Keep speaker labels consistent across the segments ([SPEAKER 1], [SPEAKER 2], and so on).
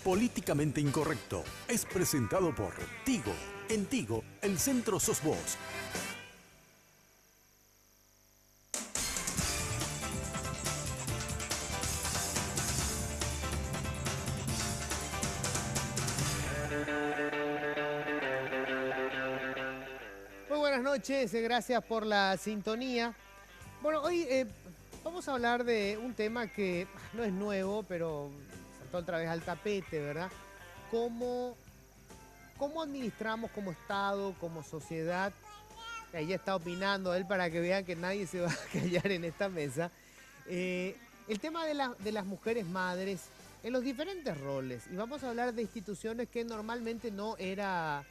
[SPEAKER 1] Políticamente Incorrecto es presentado por Tigo. En Tigo, el centro sos vos.
[SPEAKER 2] Muy buenas noches, gracias por la sintonía. Bueno, hoy vamos a hablar de un tema que no es nuevo, pero saltó otra vez al tapete, ¿verdad? ¿Cómo administramos como Estado, como sociedad? Ahí ya está opinando él para que vean que nadie se va a callar en esta mesa. El tema de las mujeres madres en los diferentes roles. Y vamos a hablar de instituciones que normalmente no era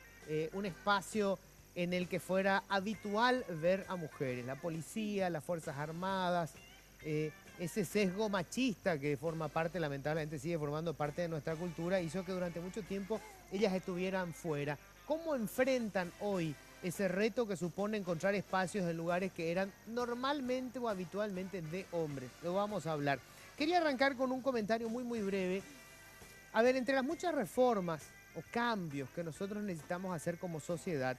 [SPEAKER 2] un espacio en el que fuera habitual ver a mujeres. La policía, las Fuerzas Armadas, ese sesgo machista que forma parte, lamentablemente sigue formando parte de nuestra cultura, hizo que durante mucho tiempo ellas estuvieran fuera. ¿Cómo enfrentan hoy ese reto que supone encontrar espacios en lugares que eran normalmente o habitualmente de hombres? Lo vamos a hablar. Quería arrancar con un comentario muy breve. A ver, entre las muchas reformas o cambios que nosotros necesitamos hacer como sociedad,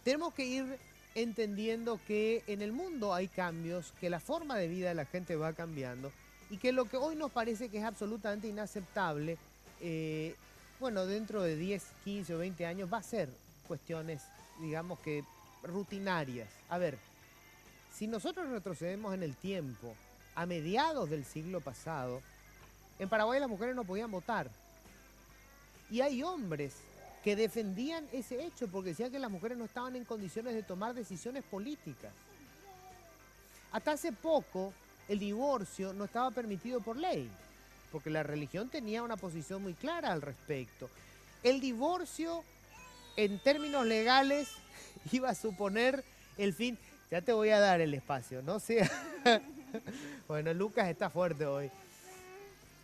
[SPEAKER 2] tenemos que ir entendiendo que en el mundo hay cambios, que la forma de vida de la gente va cambiando y que lo que hoy nos parece que es absolutamente inaceptable, bueno, dentro de 10, 15 o 20 años va a ser cuestiones, digamos que rutinarias. A ver, si nosotros retrocedemos en el tiempo, a mediados del siglo pasado, en Paraguay las mujeres no podían votar. Y hay hombres que defendían ese hecho porque decían que las mujeres no estaban en condiciones de tomar decisiones políticas. Hasta hace poco, el divorcio no estaba permitido por ley, porque la religión tenía una posición muy clara al respecto. El divorcio, en términos legales, iba a suponer el fin. Ya te voy a dar el espacio, no sea. Bueno, Lucas está fuerte hoy.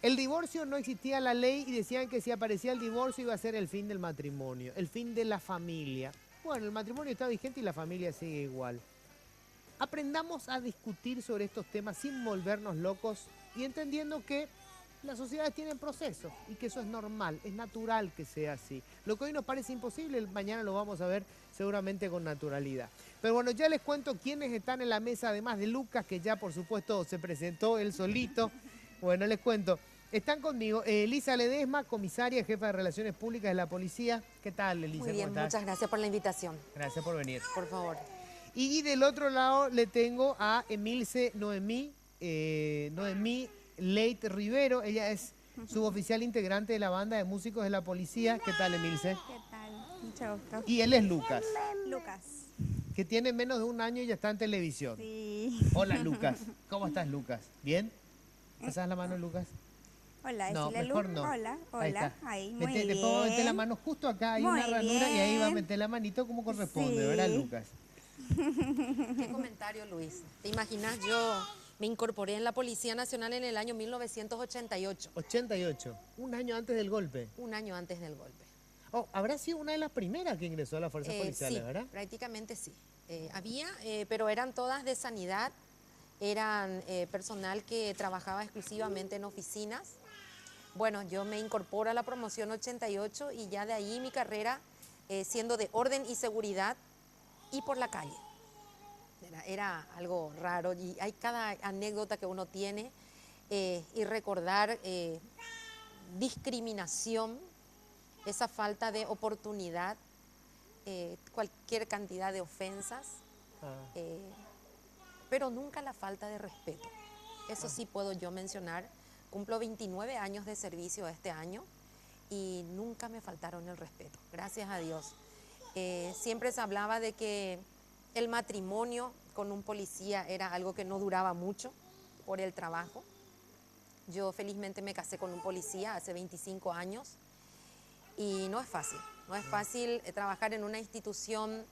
[SPEAKER 2] El divorcio no existía en la ley y decían que si aparecía el divorcio iba a ser el fin del matrimonio, el fin de la familia. Bueno, el matrimonio está vigente y la familia sigue igual. Aprendamos a discutir sobre estos temas sin volvernos locos y entendiendo que las sociedades tienen procesos y que eso es normal, es natural que sea así. Lo que hoy nos parece imposible, mañana lo vamos a ver seguramente con naturalidad. Pero bueno, ya les cuento quiénes están en la mesa, además de Lucas, que ya por supuesto se presentó él solito. Bueno, les cuento. Están conmigo Elisa Ledesma, comisaria, jefa de Relaciones Públicas de la Policía. ¿Qué tal, Elisa?
[SPEAKER 3] Muy bien, muchas gracias por la invitación.
[SPEAKER 2] Gracias por venir.
[SPEAKER 3] Por favor.
[SPEAKER 2] Y del otro lado le tengo a Emilce Noemí Leit Rivero. Ella es suboficial integrante de la banda de músicos de la policía. ¿Qué tal, Emilce?
[SPEAKER 4] ¿Qué tal? Mucho gusto.
[SPEAKER 2] Y él es Lucas,
[SPEAKER 4] Lucas.
[SPEAKER 2] que tiene menos de un año y ya está en televisión.
[SPEAKER 4] Sí.
[SPEAKER 2] Hola, Lucas. ¿Cómo estás, Lucas? ¿Bien? ¿Pasas la mano, Lucas?
[SPEAKER 4] Hola,
[SPEAKER 2] No,
[SPEAKER 4] decirle
[SPEAKER 2] mejor
[SPEAKER 4] Lu.
[SPEAKER 2] no.
[SPEAKER 4] Hola,
[SPEAKER 2] Ahí
[SPEAKER 4] hola.
[SPEAKER 2] está.
[SPEAKER 4] Ahí, muy bien.
[SPEAKER 2] Te puedo meter la mano justo acá, hay
[SPEAKER 4] Muy
[SPEAKER 2] una ranura y ahí va a
[SPEAKER 4] bien.
[SPEAKER 2] meter la manito como corresponde,
[SPEAKER 4] Sí.
[SPEAKER 2] ¿verdad, Lucas?
[SPEAKER 3] Qué comentario, Luis. ¿Te imaginas? Yo me incorporé en la Policía Nacional en el año 1988,
[SPEAKER 2] 88, un año antes del golpe.
[SPEAKER 3] un año antes del golpe.
[SPEAKER 2] Oh, habrá sido una de las primeras que ingresó a las fuerzas policiales,
[SPEAKER 3] Sí,
[SPEAKER 2] ¿verdad?
[SPEAKER 3] prácticamente sí. Había, pero eran todas de sanidad, eran personal que trabajaba exclusivamente en oficinas. Bueno, yo me incorporo a la promoción 88 y ya de ahí mi carrera siendo de orden y seguridad y por la calle. Era algo raro y hay cada anécdota que uno tiene y recordar discriminación, esa falta de oportunidad, cualquier cantidad de ofensas, pero nunca la falta de respeto. Eso sí puedo yo mencionar. Cumplo 29 años de servicio este año y nunca me faltaron el respeto, gracias a Dios. Siempre se hablaba de que el matrimonio con un policía era algo que no duraba mucho por el trabajo. Yo felizmente me casé con un policía hace 25 años y no es fácil. No es fácil trabajar en una institución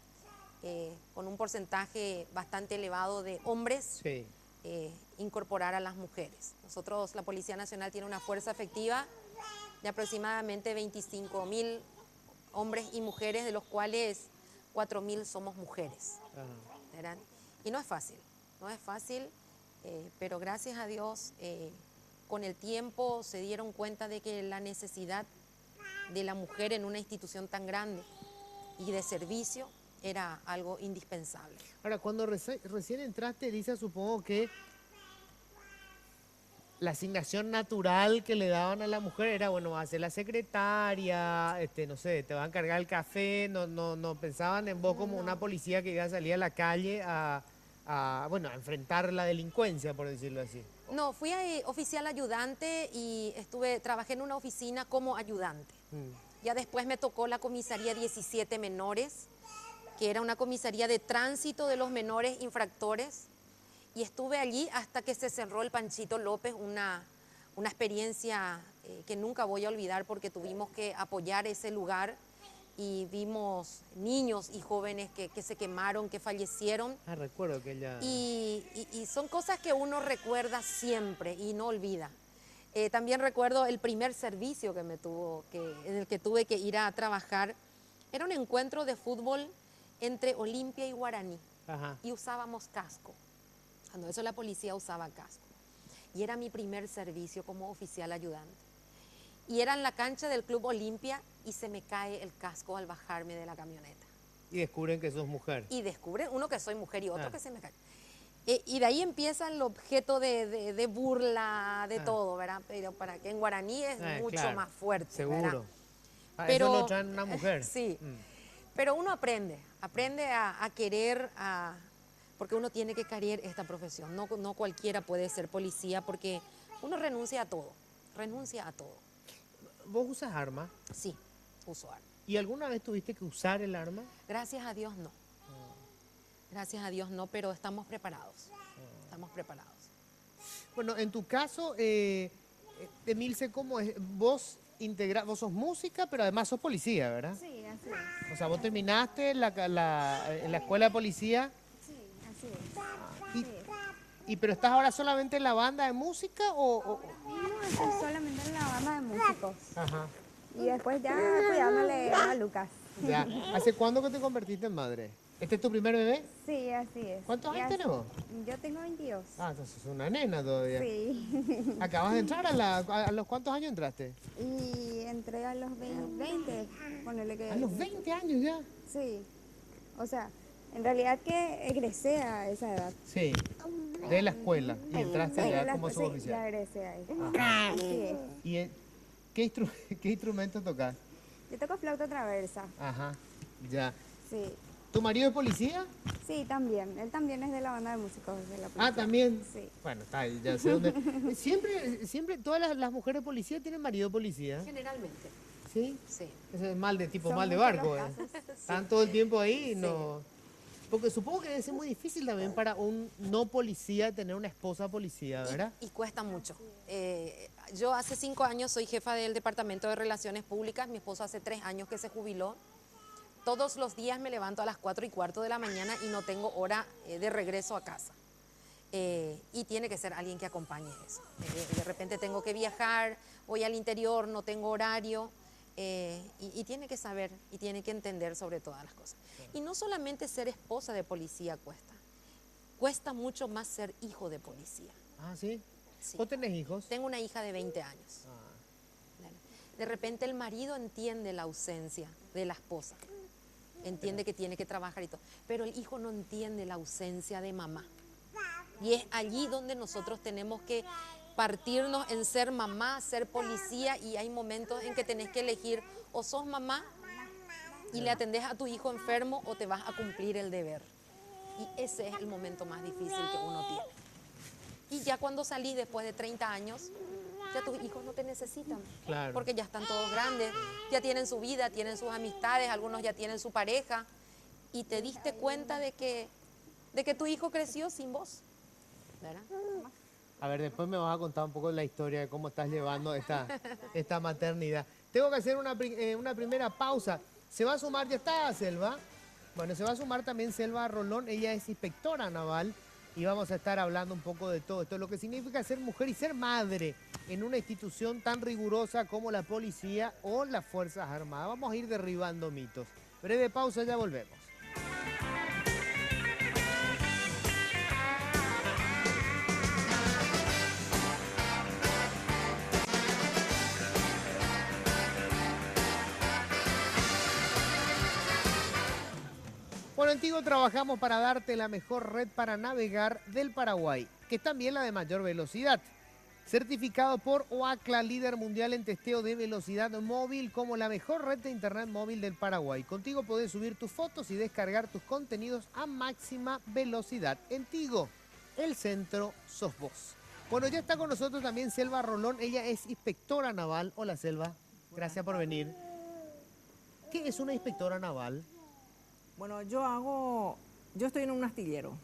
[SPEAKER 3] con un porcentaje bastante elevado de hombres.
[SPEAKER 2] Sí.
[SPEAKER 3] Incorporar a las mujeres. Nosotros, la Policía Nacional, tiene una fuerza efectiva de aproximadamente 25.000 hombres y mujeres, de los cuales 4.000 somos mujeres. ¿Verdad? Y no es fácil, pero gracias a Dios con el tiempo se dieron cuenta de que la necesidad de la mujer en una institución tan grande y de servicio era algo indispensable.
[SPEAKER 2] Ahora, cuando recién entraste, Elisa, supongo que la asignación natural que le daban a la mujer era, bueno, vas a ser la secretaria, no sé, te van a encargar el café, no pensaban en vos como una policía que iba a salir a la calle bueno, a enfrentar la delincuencia, por decirlo así.
[SPEAKER 3] No, fui oficial ayudante y trabajé en una oficina como ayudante. Ya después me tocó la comisaría 17 menores, que era una comisaría de tránsito de los menores infractores. Y estuve allí hasta que se cerró el Panchito López, una experiencia que nunca voy a olvidar porque tuvimos que apoyar ese lugar y vimos niños y jóvenes que se quemaron, que fallecieron.
[SPEAKER 2] Ah, recuerdo que ella...
[SPEAKER 3] Y son cosas que uno recuerda siempre y no olvida. También recuerdo el primer servicio en el que tuve que ir a trabajar. Era un encuentro de fútbol entre Olimpia y Guaraní.
[SPEAKER 2] Ajá.
[SPEAKER 3] Y usábamos casco. Cuando eso la policía usaba casco. Y era mi primer servicio como oficial ayudante. Y era en la cancha del Club Olimpia y se me cae el casco al bajarme de la camioneta.
[SPEAKER 2] Y descubren que sos mujer.
[SPEAKER 3] Y descubren, uno que soy mujer y otro que se me cae. Y de ahí empieza el objeto de burla, de todo, ¿verdad? Pero para que en guaraní es mucho
[SPEAKER 2] claro,
[SPEAKER 3] más fuerte,
[SPEAKER 2] seguro.
[SPEAKER 3] ¿verdad?
[SPEAKER 2] Pero, eso lo traen una mujer.
[SPEAKER 3] Sí, pero uno aprende a querer, porque uno tiene que querer esta profesión. No cualquiera puede ser policía porque uno renuncia a todo.
[SPEAKER 2] ¿Vos usas arma?
[SPEAKER 3] Sí, uso arma.
[SPEAKER 2] ¿Y alguna vez tuviste que usar el arma?
[SPEAKER 3] Gracias a Dios no. Gracias a Dios no, pero estamos preparados.
[SPEAKER 2] Bueno, en tu caso, Emilce, ¿cómo es? Vos sos música, pero además sos policía, ¿verdad?
[SPEAKER 4] Sí, así es.
[SPEAKER 2] O sea, vos terminaste en la escuela de policía.
[SPEAKER 4] Sí, así es.
[SPEAKER 2] ¿Pero estás ahora solamente en la banda de música o...?
[SPEAKER 4] No, estoy solamente en la banda de músicos.
[SPEAKER 2] Ajá.
[SPEAKER 4] Y después ya cuidándole a Lucas.
[SPEAKER 2] Ya. ¿Hace cuándo que te convertiste en madre? ¿Este es tu primer bebé?
[SPEAKER 4] Sí, así es.
[SPEAKER 2] ¿Cuántos años
[SPEAKER 4] Ya
[SPEAKER 2] tenemos?
[SPEAKER 4] Yo tengo 22.
[SPEAKER 2] Ah, entonces es una nena todavía.
[SPEAKER 4] Sí.
[SPEAKER 2] ¿Acabas de entrar a los cuántos años entraste?
[SPEAKER 4] Y entré a los 20, ponele que...
[SPEAKER 2] A los 20 años ya.
[SPEAKER 4] Sí. O sea, en realidad que egresé a esa edad.
[SPEAKER 2] Sí. De la escuela. Y entraste
[SPEAKER 4] Sí,
[SPEAKER 2] ya como suboficial.
[SPEAKER 4] ya egresé ahí.
[SPEAKER 2] Ajá.
[SPEAKER 4] Así es.
[SPEAKER 2] ¿Y qué instrumento tocas?
[SPEAKER 4] Yo toco flauta traversa.
[SPEAKER 2] Ajá. Ya.
[SPEAKER 4] Sí.
[SPEAKER 2] ¿Tu marido es policía?
[SPEAKER 4] Sí, también. Él también es de la banda de músicos de la policía.
[SPEAKER 2] Ah, también.
[SPEAKER 4] Sí.
[SPEAKER 2] Bueno, está ahí, ya sé dónde. Siempre todas las mujeres policías tienen marido policía.
[SPEAKER 3] Generalmente,
[SPEAKER 2] ¿Sí?
[SPEAKER 3] sí.
[SPEAKER 2] Ese es mal de
[SPEAKER 4] Son
[SPEAKER 2] mal de
[SPEAKER 4] muchos
[SPEAKER 2] barco.
[SPEAKER 4] los
[SPEAKER 2] Están todo el tiempo ahí y
[SPEAKER 3] Sí.
[SPEAKER 2] no. Porque supongo que debe ser muy difícil también para un no policía tener una esposa policía, ¿verdad?
[SPEAKER 3] Y cuesta mucho. Yo hace 5 años soy jefa del Departamento de Relaciones Públicas, mi esposo hace 3 años que se jubiló. Todos los días me levanto a las 4:15 de la mañana y no tengo hora de regreso a casa. Y tiene que ser alguien que acompañe eso. De repente tengo que viajar, voy al interior, no tengo horario. Y tiene que saber y tiene que entender sobre todas las cosas. Y no solamente ser esposa de policía cuesta mucho más ser hijo de policía.
[SPEAKER 2] Ah, ¿sí?
[SPEAKER 3] Sí.
[SPEAKER 2] ¿Vos tenés hijos?
[SPEAKER 3] Tengo una hija de 20 años. De repente el marido entiende la ausencia de la esposa, entiende que tiene que trabajar y todo, pero el hijo no entiende la ausencia de mamá. Y es allí donde nosotros tenemos que partirnos en ser mamá, ser policía, y hay momentos en que tenés que elegir o sos mamá y le atendés a tu hijo enfermo o te vas a cumplir el deber. Y ese es el momento más difícil que uno tiene. Y ya cuando salís después de 30 años, ya tus hijos no te necesitan.
[SPEAKER 2] Claro.
[SPEAKER 3] Porque ya están todos grandes, ya tienen su vida, tienen sus amistades, algunos ya tienen su pareja. Y te diste cuenta de que tu hijo creció sin vos. ¿Verdad?
[SPEAKER 2] A ver, después me vas a contar un poco la historia de cómo estás llevando esta maternidad. Tengo que hacer una primera pausa. Se va a sumar, ya está Selva. Bueno, se va a sumar también Selva Rolón. Ella es inspectora naval y vamos a estar hablando un poco de todo esto, lo que significa ser mujer y ser madre en una institución tan rigurosa como la policía o las Fuerzas Armadas. Vamos a ir derribando mitos. Breve pausa, ya volvemos. en Tigo trabajamos para darte la mejor red para navegar del Paraguay, que es también la de mayor velocidad. Certificado por Ookla, líder mundial en testeo de velocidad móvil como la mejor red de internet móvil del Paraguay. Contigo podés subir tus fotos y descargar tus contenidos a máxima velocidad. En Tigo, el centro sos vos. Bueno, ya está con nosotros también Selva Rolón. Ella es inspectora naval. Hola, Selva. Gracias por venir. ¿Qué es una inspectora naval?
[SPEAKER 5] Bueno, yo estoy en un astillero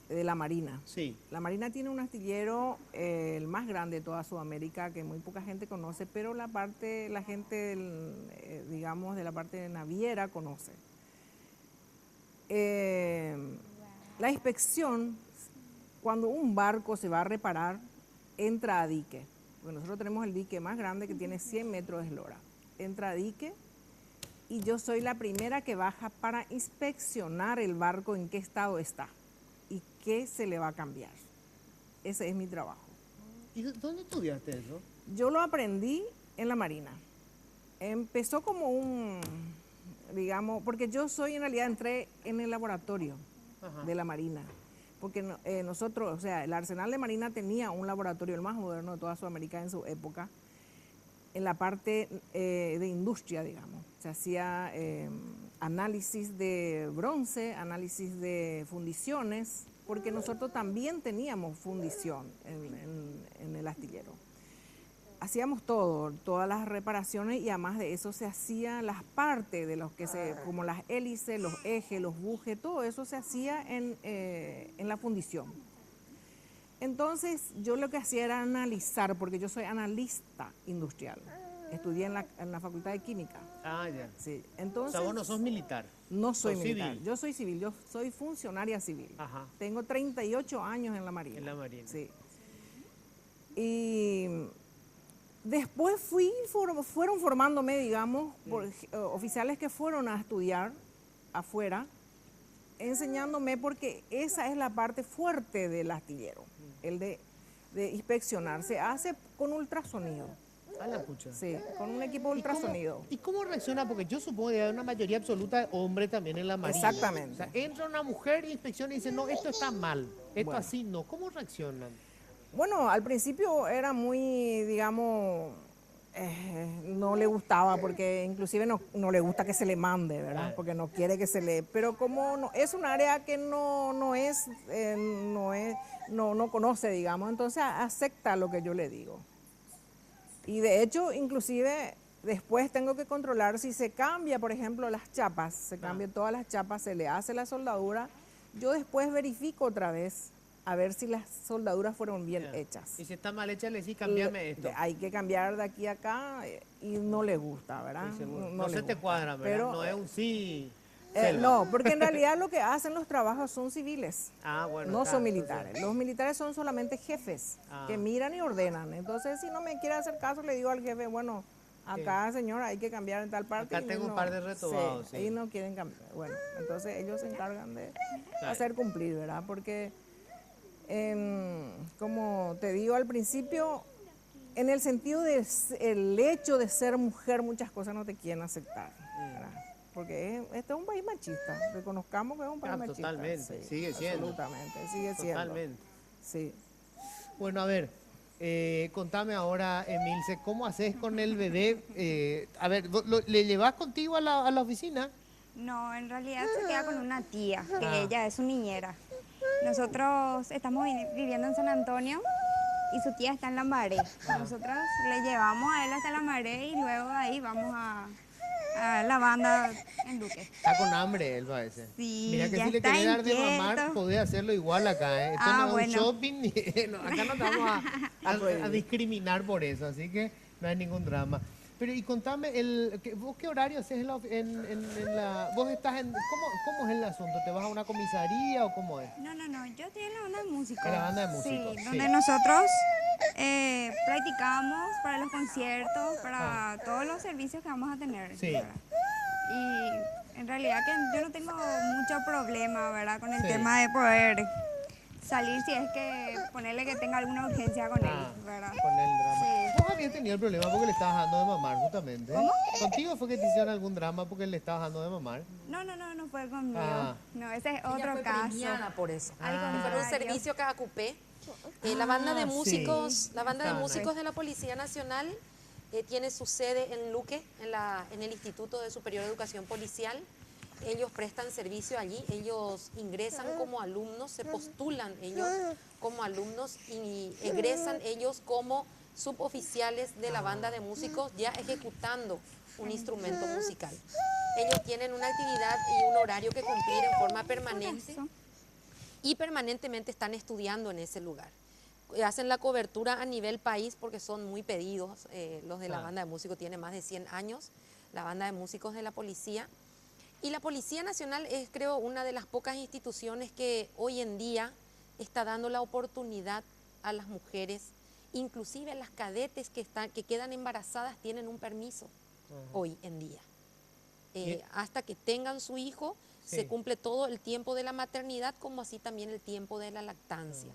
[SPEAKER 5] de la Marina.
[SPEAKER 2] Sí.
[SPEAKER 5] La Marina tiene un astillero, el más grande de toda Sudamérica, que muy poca gente conoce, pero la gente, digamos, de la parte naviera conoce. La inspección, cuando un barco se va a reparar, entra a dique. Porque nosotros tenemos el dique más grande que tiene 100 metros de eslora. Entra a dique. Y yo soy la primera que baja para inspeccionar el barco en qué estado está y qué se le va a cambiar. Ese es mi trabajo.
[SPEAKER 2] ¿Y dónde estudiaste eso?
[SPEAKER 5] Yo lo aprendí en la Marina. Empezó como digamos, porque yo en realidad entré en el laboratorio de la Marina. Porque nosotros, o sea, el Arsenal de Marina tenía un laboratorio, el más moderno de toda Sudamérica en su época, en la parte de industria, digamos. Se hacía análisis de bronce, análisis de fundiciones, porque nosotros también teníamos fundición en el astillero. Hacíamos todas las reparaciones y además de eso se hacían las partes de los como las hélices, los ejes, los bujes, todo eso se hacía en la fundición. Entonces yo lo que hacía era analizar, porque yo soy analista industrial. Estudié en la Facultad de Química.
[SPEAKER 2] Ah, ya.
[SPEAKER 5] Sí. Entonces,
[SPEAKER 2] O sea, vos no sos militar.
[SPEAKER 5] No soy
[SPEAKER 2] ¿Sos
[SPEAKER 5] militar.
[SPEAKER 2] civil?
[SPEAKER 5] Yo soy civil, yo soy funcionaria civil.
[SPEAKER 2] Ajá.
[SPEAKER 5] Tengo 38 años en la Marina.
[SPEAKER 2] En la Marina.
[SPEAKER 5] Sí. Y después fueron formándome, digamos, oficiales que fueron a estudiar afuera, enseñándome, porque esa es la parte fuerte del astillero, el de inspeccionar. Se hace con ultrasonido.
[SPEAKER 2] A la pucha.
[SPEAKER 5] Sí, con un equipo de ultrasonido.
[SPEAKER 2] ¿Y cómo reacciona? Porque yo supongo que hay una mayoría absoluta de hombres también en la Marina.
[SPEAKER 5] Exactamente.
[SPEAKER 2] O sea, entra una mujer y inspecciona y dice, no, esto está mal, esto
[SPEAKER 5] Bueno.
[SPEAKER 2] así no. ¿Cómo reaccionan?
[SPEAKER 5] Bueno, al principio era muy, digamos, no le gustaba, porque inclusive no le gusta que se le mande, ¿verdad? Porque no quiere que se le... Pero como es un área que no conoce, digamos, entonces acepta lo que yo le digo. Y de hecho, inclusive, después tengo que controlar si se cambia, por ejemplo, las chapas, se cambian todas las chapas, se le hace la soldadura, yo después verifico otra vez a ver si las soldaduras fueron bien hechas.
[SPEAKER 2] Y si está mal hecha, le decís, cambiame esto.
[SPEAKER 5] Hay que cambiar de aquí a acá y no le gusta, ¿verdad?
[SPEAKER 2] No
[SPEAKER 5] le
[SPEAKER 2] se te
[SPEAKER 5] gusta.
[SPEAKER 2] cuadra, ¿verdad?
[SPEAKER 5] Pero,
[SPEAKER 2] no es un sí.
[SPEAKER 5] no, porque en realidad lo que hacen los trabajos son civiles,
[SPEAKER 2] Ah, bueno.
[SPEAKER 5] no
[SPEAKER 2] está,
[SPEAKER 5] son militares.
[SPEAKER 2] entonces.
[SPEAKER 5] Los militares son solamente jefes
[SPEAKER 2] Ah.
[SPEAKER 5] que miran y ordenan. Entonces, si no me quiere hacer caso, le digo al jefe, bueno, acá, señor, hay que cambiar en tal parte.
[SPEAKER 2] Acá tengo un par de retobados, sí.
[SPEAKER 5] Ellos no quieren cambiar. Bueno, entonces ellos se encargan de hacer cumplir, ¿verdad? Porque, como te digo al principio, en el sentido del hecho de ser mujer, muchas cosas no te quieren aceptar, ¿verdad? Porque este es un país machista, reconozcamos que es un país machista.
[SPEAKER 2] Totalmente,
[SPEAKER 5] sí,
[SPEAKER 2] sigue siendo.
[SPEAKER 5] Absolutamente, sigue siendo.
[SPEAKER 2] Totalmente.
[SPEAKER 5] Sí.
[SPEAKER 2] Bueno, a ver, contame ahora, Emilce, ¿cómo haces con el bebé? A ver, ¿le llevas contigo a la oficina?
[SPEAKER 4] No, en realidad se queda con una tía, que ella es su niñera. Nosotros estamos viviendo en San Antonio y su tía está en Lambaré. Nosotros le llevamos a él hasta Lambaré y luego de ahí vamos a la banda en Duque.
[SPEAKER 2] Está con hambre él, parece.
[SPEAKER 4] Sí,
[SPEAKER 2] Mira que
[SPEAKER 4] ya
[SPEAKER 2] si le
[SPEAKER 4] está
[SPEAKER 2] querés dar de
[SPEAKER 4] inquieto.
[SPEAKER 2] mamar, podés hacerlo igual acá, ¿eh? Esto
[SPEAKER 4] Ah,
[SPEAKER 2] no es
[SPEAKER 4] bueno.
[SPEAKER 2] un shopping, acá no te vamos a discriminar por eso, así que no hay ningún drama. Pero y contame, ¿vos qué horario haces en la... ¿Vos estás en... ¿Cómo es el asunto? ¿Te vas a una comisaría o cómo es?
[SPEAKER 4] No, yo estoy en la banda de músicos.
[SPEAKER 2] En la banda de músicos,
[SPEAKER 4] Sí, donde
[SPEAKER 2] sí.
[SPEAKER 4] nosotros practicamos para los conciertos, para todos los servicios que vamos a tener.
[SPEAKER 2] Sí.
[SPEAKER 4] ¿verdad? Y en realidad que yo no tengo mucho problema, ¿verdad? Con el
[SPEAKER 2] Sí.
[SPEAKER 4] tema de poder salir si es que ponerle que tenga alguna urgencia con él, ¿verdad?
[SPEAKER 2] Con el drama.
[SPEAKER 4] Sí.
[SPEAKER 2] ¿Vos habías tenido el problema porque le estabas dando de mamar, justamente.
[SPEAKER 4] ¿Cómo?
[SPEAKER 2] ¿Contigo fue que te hicieron algún drama porque le estabas dando de mamar?
[SPEAKER 4] No fue conmigo.
[SPEAKER 2] Ah.
[SPEAKER 4] No, ese es
[SPEAKER 3] Ella
[SPEAKER 4] otro
[SPEAKER 3] fue
[SPEAKER 4] caso.
[SPEAKER 3] premiada por eso.
[SPEAKER 4] Al
[SPEAKER 2] Ah.
[SPEAKER 3] Fue un
[SPEAKER 4] contrario.
[SPEAKER 3] servicio que ocupé. La banda de
[SPEAKER 2] Ah,
[SPEAKER 3] músicos,
[SPEAKER 2] sí.
[SPEAKER 3] la banda de
[SPEAKER 2] Estaban
[SPEAKER 3] músicos de la Policía Nacional tiene su sede en Luque, en el Instituto de Superior de Educación Policial. Ellos prestan servicio allí, ellos ingresan como alumnos, se postulan ellos como alumnos y egresan ellos como suboficiales de la banda de músicos ya ejecutando un instrumento musical. Ellos tienen una actividad y un horario que cumplir en forma permanente y permanentemente están estudiando en ese lugar. Hacen la cobertura a nivel país porque son muy pedidos. Los de la
[SPEAKER 2] Ah.
[SPEAKER 3] banda de músicos tienen más de 100 años, la banda de músicos de la policía. Y la Policía Nacional es, creo, una de las pocas instituciones que hoy en día está dando la oportunidad a las mujeres, inclusive las cadetes que quedan embarazadas tienen un permiso hoy en día. Hasta que tengan su hijo,
[SPEAKER 2] Sí.
[SPEAKER 3] se cumple todo el tiempo de la maternidad, como así también el tiempo de la lactancia.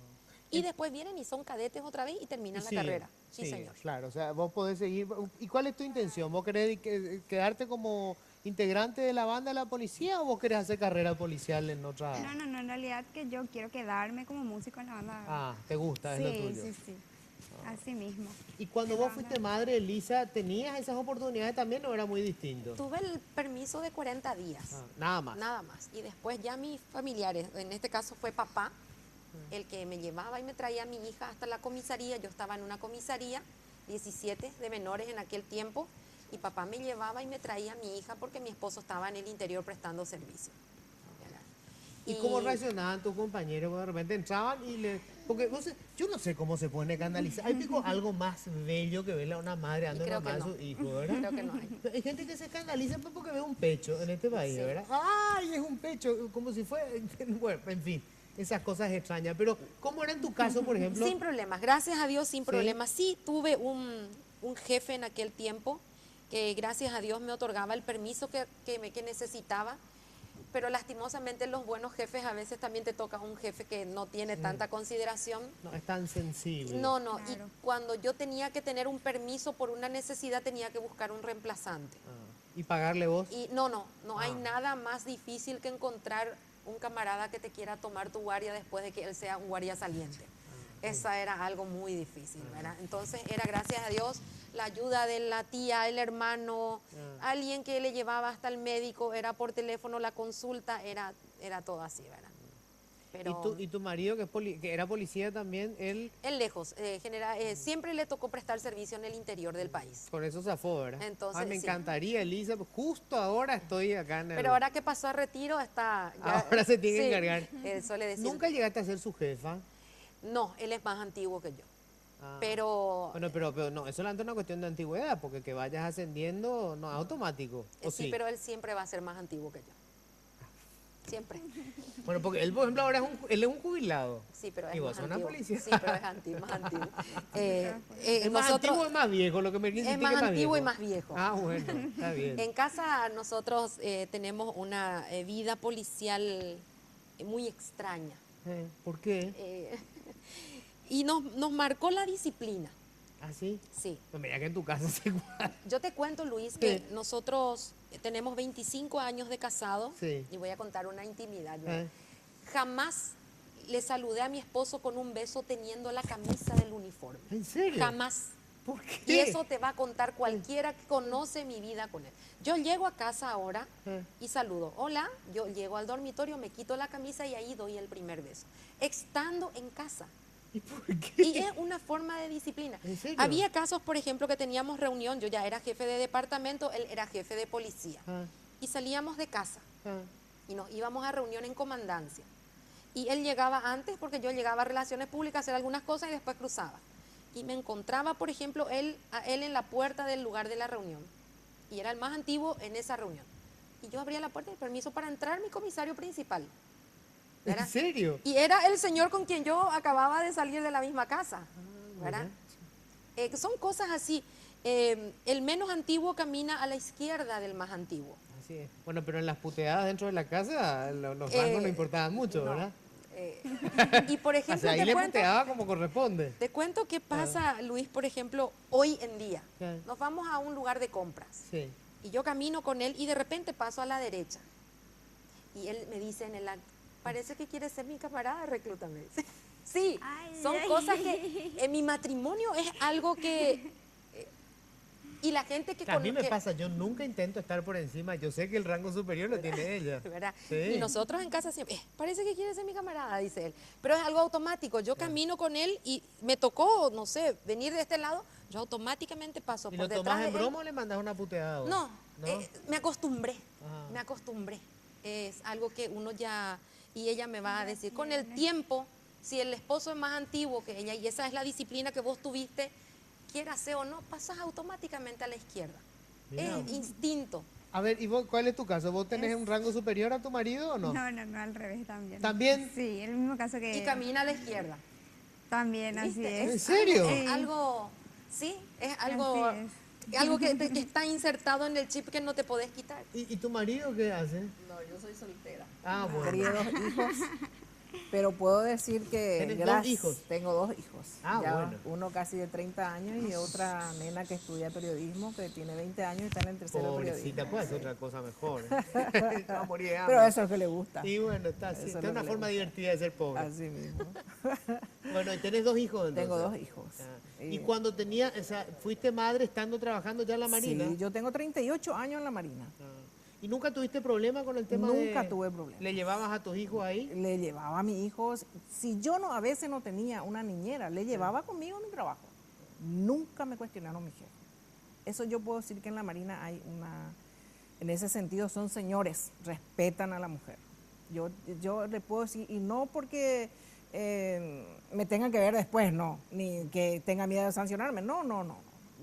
[SPEAKER 3] Y después vienen y son cadetes otra vez y terminan la
[SPEAKER 2] Sigue,
[SPEAKER 3] carrera. Sí,
[SPEAKER 2] sigue,
[SPEAKER 3] señor.
[SPEAKER 2] Claro, o sea, vos podés seguir. ¿Y cuál es tu intención? ¿Vos querés quedarte como integrante de la banda de la policía o vos querés hacer carrera policial en otra?
[SPEAKER 4] No, en realidad que yo quiero quedarme como músico en la banda.
[SPEAKER 2] Ah, te gusta,
[SPEAKER 4] sí,
[SPEAKER 2] es lo tuyo.
[SPEAKER 4] sí. Así mismo.
[SPEAKER 2] Y cuando vos fuiste madre, Elisa, ¿tenías esas oportunidades también o era muy distinto?
[SPEAKER 3] Tuve el permiso de 40 días.
[SPEAKER 2] Nada más.
[SPEAKER 3] Nada más. Y después ya mis familiares, en este caso fue papá, el que me llevaba y me traía a mi hija hasta la comisaría. Yo estaba en una comisaría, 17 de menores en aquel tiempo, y papá me llevaba y me traía a mi hija porque mi esposo estaba en el interior prestando servicio. ¿Verdad?
[SPEAKER 2] ¿Y cómo reaccionaban tus compañeros cuando de repente entraban y le...? Porque yo no sé cómo se pone a escandalizar. Hay pico algo más bello que verle a una madre dando
[SPEAKER 3] creo
[SPEAKER 2] mamá
[SPEAKER 3] que
[SPEAKER 2] a
[SPEAKER 3] no.
[SPEAKER 2] su hijo, ¿verdad?
[SPEAKER 3] Creo que no hay.
[SPEAKER 2] Hay gente que se escandaliza pues, porque ve un pecho en este país,
[SPEAKER 3] Sí.
[SPEAKER 2] ¿verdad? ¡Ay, es un pecho! Como si fuera... Bueno, en fin, esas cosas extrañas. Pero, ¿cómo era en tu caso, por ejemplo?
[SPEAKER 3] Sin problemas, gracias a Dios, sin
[SPEAKER 2] Sí.
[SPEAKER 3] problemas. Sí, tuve un jefe en aquel tiempo que gracias a Dios me otorgaba el permiso que necesitaba, pero lastimosamente los buenos jefes a veces también te toca un jefe que no tiene tanta consideración.
[SPEAKER 2] No, es tan sensible.
[SPEAKER 3] No,
[SPEAKER 4] Claro.
[SPEAKER 3] y cuando yo tenía que tener un permiso por una necesidad tenía que buscar un reemplazante.
[SPEAKER 2] Ah, ¿y pagarle vos?
[SPEAKER 3] Y no hay
[SPEAKER 2] Ah.
[SPEAKER 3] nada más difícil que encontrar un camarada que te quiera tomar tu guardia después de que él sea un guardia saliente. Esa era algo muy difícil, ¿verdad? Entonces era gracias a Dios la ayuda de la tía, el hermano, alguien que le llevaba hasta el médico, era por teléfono la consulta, era todo así, ¿verdad? Pero
[SPEAKER 2] ¿Y tu marido, que era policía también, él
[SPEAKER 3] él lejos, siempre le tocó prestar servicio en el interior del país.
[SPEAKER 2] con eso zafó, ¿verdad?
[SPEAKER 3] Entonces,
[SPEAKER 2] Ay, me
[SPEAKER 3] sí.
[SPEAKER 2] encantaría, Elisa, justo ahora estoy acá en el...
[SPEAKER 3] Pero ahora que pasó a retiro está...
[SPEAKER 2] Ahora se tiene que
[SPEAKER 3] sí,
[SPEAKER 2] encargar.
[SPEAKER 3] Él suele decir...
[SPEAKER 2] ¿Nunca llegaste a ser su jefa?
[SPEAKER 3] No, él es más antiguo que yo.
[SPEAKER 2] Ah.
[SPEAKER 3] Pero
[SPEAKER 2] Bueno, pero no, es solamente una cuestión de antigüedad, porque que vayas ascendiendo no es automático. ¿o
[SPEAKER 3] sí, pero él siempre va a ser más antiguo que yo. Siempre.
[SPEAKER 2] Bueno, porque él, por ejemplo, ahora él es un jubilado.
[SPEAKER 3] Sí, pero es
[SPEAKER 2] Y vos
[SPEAKER 3] más
[SPEAKER 2] sos una
[SPEAKER 3] antiguo.
[SPEAKER 2] policía.
[SPEAKER 3] Sí, pero es más antiguo.
[SPEAKER 2] ¿Es más antiguo o es más viejo? Lo que me quiere
[SPEAKER 3] Es
[SPEAKER 2] decir
[SPEAKER 3] más
[SPEAKER 2] que
[SPEAKER 3] antiguo y
[SPEAKER 2] viejo.
[SPEAKER 3] más viejo.
[SPEAKER 2] Ah, bueno, está bien.
[SPEAKER 3] En casa nosotros tenemos una vida policial muy extraña.
[SPEAKER 2] ¿Por qué?
[SPEAKER 3] Y nos marcó la disciplina.
[SPEAKER 2] ¿Ah, sí?
[SPEAKER 3] Sí.
[SPEAKER 2] Pues mira que en tu casa se guarda.
[SPEAKER 3] Yo te cuento, Luis, que
[SPEAKER 2] Sí.
[SPEAKER 3] nosotros tenemos 25 años de casado.
[SPEAKER 2] Sí.
[SPEAKER 3] Y voy a contar una intimidad. ¿no?
[SPEAKER 2] Eh.
[SPEAKER 3] Jamás le saludé a mi esposo con un beso teniendo la camisa del uniforme.
[SPEAKER 2] ¿En serio?
[SPEAKER 3] Jamás.
[SPEAKER 2] ¿Por qué?
[SPEAKER 3] Y eso te va a contar cualquiera que conoce mi vida con él. Yo llego a casa ahora y saludo. Hola, yo llego al dormitorio, me quito la camisa y ahí doy el primer beso. Estando en casa.
[SPEAKER 2] ¿Y por qué?
[SPEAKER 3] Y es una forma de disciplina.
[SPEAKER 2] ¿En serio?
[SPEAKER 3] Había casos, por ejemplo, que teníamos reunión, yo ya era jefe de departamento, él era jefe de policía. Y salíamos de casa y nos íbamos a reunión en comandancia. Y él llegaba antes porque yo llegaba a relaciones públicas a hacer algunas cosas y después cruzaba. Y me encontraba, por ejemplo, a él en la puerta del lugar de la reunión. Y era el más antiguo en esa reunión. Y yo abría la puerta y permiso para entrar mi comisario principal. ¿Verdad?
[SPEAKER 2] ¿En serio?
[SPEAKER 3] Y era el señor con quien yo acababa de salir de la misma casa. ¿Verdad? Son cosas así. El menos antiguo camina a la izquierda del más antiguo.
[SPEAKER 2] Así es. Bueno, pero en las puteadas dentro de la casa los rangos no importaban mucho,
[SPEAKER 3] No.
[SPEAKER 2] ¿verdad?
[SPEAKER 3] Y por
[SPEAKER 2] O
[SPEAKER 3] ejemplo,
[SPEAKER 2] sea, ahí
[SPEAKER 3] te
[SPEAKER 2] le
[SPEAKER 3] cuento,
[SPEAKER 2] puteaba como corresponde.
[SPEAKER 3] te cuento qué pasa, Luis, por ejemplo, hoy en día.
[SPEAKER 2] ¿Qué?
[SPEAKER 3] Nos vamos a un lugar de compras
[SPEAKER 2] Sí.
[SPEAKER 3] y yo camino con él y de repente paso a la derecha. Y él me dice en el acto, parece que quiere ser mi camarada, reclútame. Sí,
[SPEAKER 4] Ay,
[SPEAKER 3] son
[SPEAKER 4] ay.
[SPEAKER 3] cosas que en mi matrimonio es algo que... y la gente que...
[SPEAKER 2] A mí me
[SPEAKER 3] que-
[SPEAKER 2] pasa, yo nunca intento estar por encima. Yo sé que el rango superior lo tiene ella.
[SPEAKER 3] ¿verdad?
[SPEAKER 2] Sí.
[SPEAKER 3] Y nosotros en casa siempre, parece que quiere ser mi camarada, dice él. Pero es algo automático. Yo camino con él y me tocó, no sé, venir de este lado, yo automáticamente paso
[SPEAKER 2] ¿Y
[SPEAKER 3] por
[SPEAKER 2] lo
[SPEAKER 3] detrás
[SPEAKER 2] tomas
[SPEAKER 3] de
[SPEAKER 2] en
[SPEAKER 3] él.
[SPEAKER 2] broma o le mandas una puteada? vos?
[SPEAKER 3] No,
[SPEAKER 2] ¿No?
[SPEAKER 3] me acostumbré,
[SPEAKER 2] Ajá.
[SPEAKER 3] me acostumbré. Es algo que uno ya, y ella me va a decir, con el tiempo, si el esposo es más antiguo que ella, y esa es la disciplina que vos tuviste, quieras ser o no, pasas automáticamente a la izquierda.
[SPEAKER 2] Mira.
[SPEAKER 3] Es instinto.
[SPEAKER 2] A ver, ¿y vos, cuál es tu caso? ¿Vos tenés un rango superior a tu marido o no?
[SPEAKER 4] No, no, no, al revés también.
[SPEAKER 2] ¿También?
[SPEAKER 4] Sí, el mismo caso que
[SPEAKER 3] Y camina a la izquierda.
[SPEAKER 4] también, así
[SPEAKER 3] ¿Viste?
[SPEAKER 4] es.
[SPEAKER 2] ¿En serio?
[SPEAKER 3] Es algo, sí, es algo,
[SPEAKER 4] Así
[SPEAKER 3] algo que está insertado en el chip que no te podés quitar.
[SPEAKER 2] ¿Y tu marido qué hace?
[SPEAKER 3] No, yo soy soltera.
[SPEAKER 2] Ah,
[SPEAKER 5] Crié
[SPEAKER 2] bueno.
[SPEAKER 5] 2 hijos, pero puedo decir que
[SPEAKER 2] ¿Tenés dos hijos?
[SPEAKER 5] tengo 2 hijos.
[SPEAKER 2] Ah,
[SPEAKER 5] Ya
[SPEAKER 2] bueno.
[SPEAKER 5] uno casi de 30 años y otra nena que estudia periodismo, que tiene 20 años y está en el tercero de
[SPEAKER 2] Pobrecita,
[SPEAKER 5] periodismo.
[SPEAKER 2] puede hacer otra cosa mejor. ¿eh? Va a morir de hambre.
[SPEAKER 5] Pero eso es lo que le gusta.
[SPEAKER 2] Y bueno, está así.
[SPEAKER 5] Eso es
[SPEAKER 2] Es
[SPEAKER 5] lo
[SPEAKER 2] una
[SPEAKER 5] que le
[SPEAKER 2] forma
[SPEAKER 5] gusta.
[SPEAKER 2] divertida de ser pobre.
[SPEAKER 5] Así mismo.
[SPEAKER 2] Bueno, y tenés 2 hijos entonces.
[SPEAKER 5] Tengo 2 hijos.
[SPEAKER 2] Ah. Y cuando o sea, fuiste madre estando trabajando ya en la Marina.
[SPEAKER 5] Sí, yo tengo 38 años en la Marina.
[SPEAKER 2] Ah. ¿Y nunca tuviste problema con el tema
[SPEAKER 5] Nunca tuve problema.
[SPEAKER 2] ¿Le llevabas a tus hijos ahí?
[SPEAKER 5] Le llevaba a mis hijos. Si yo no a veces no tenía una niñera, le llevaba conmigo a mi trabajo. Nunca me cuestionaron mi jefe. Eso yo puedo decir que en la Marina hay una... En ese sentido son señores, respetan a la mujer. Yo le puedo decir, y no porque me tengan que ver después, no, ni que tenga miedo de sancionarme, no.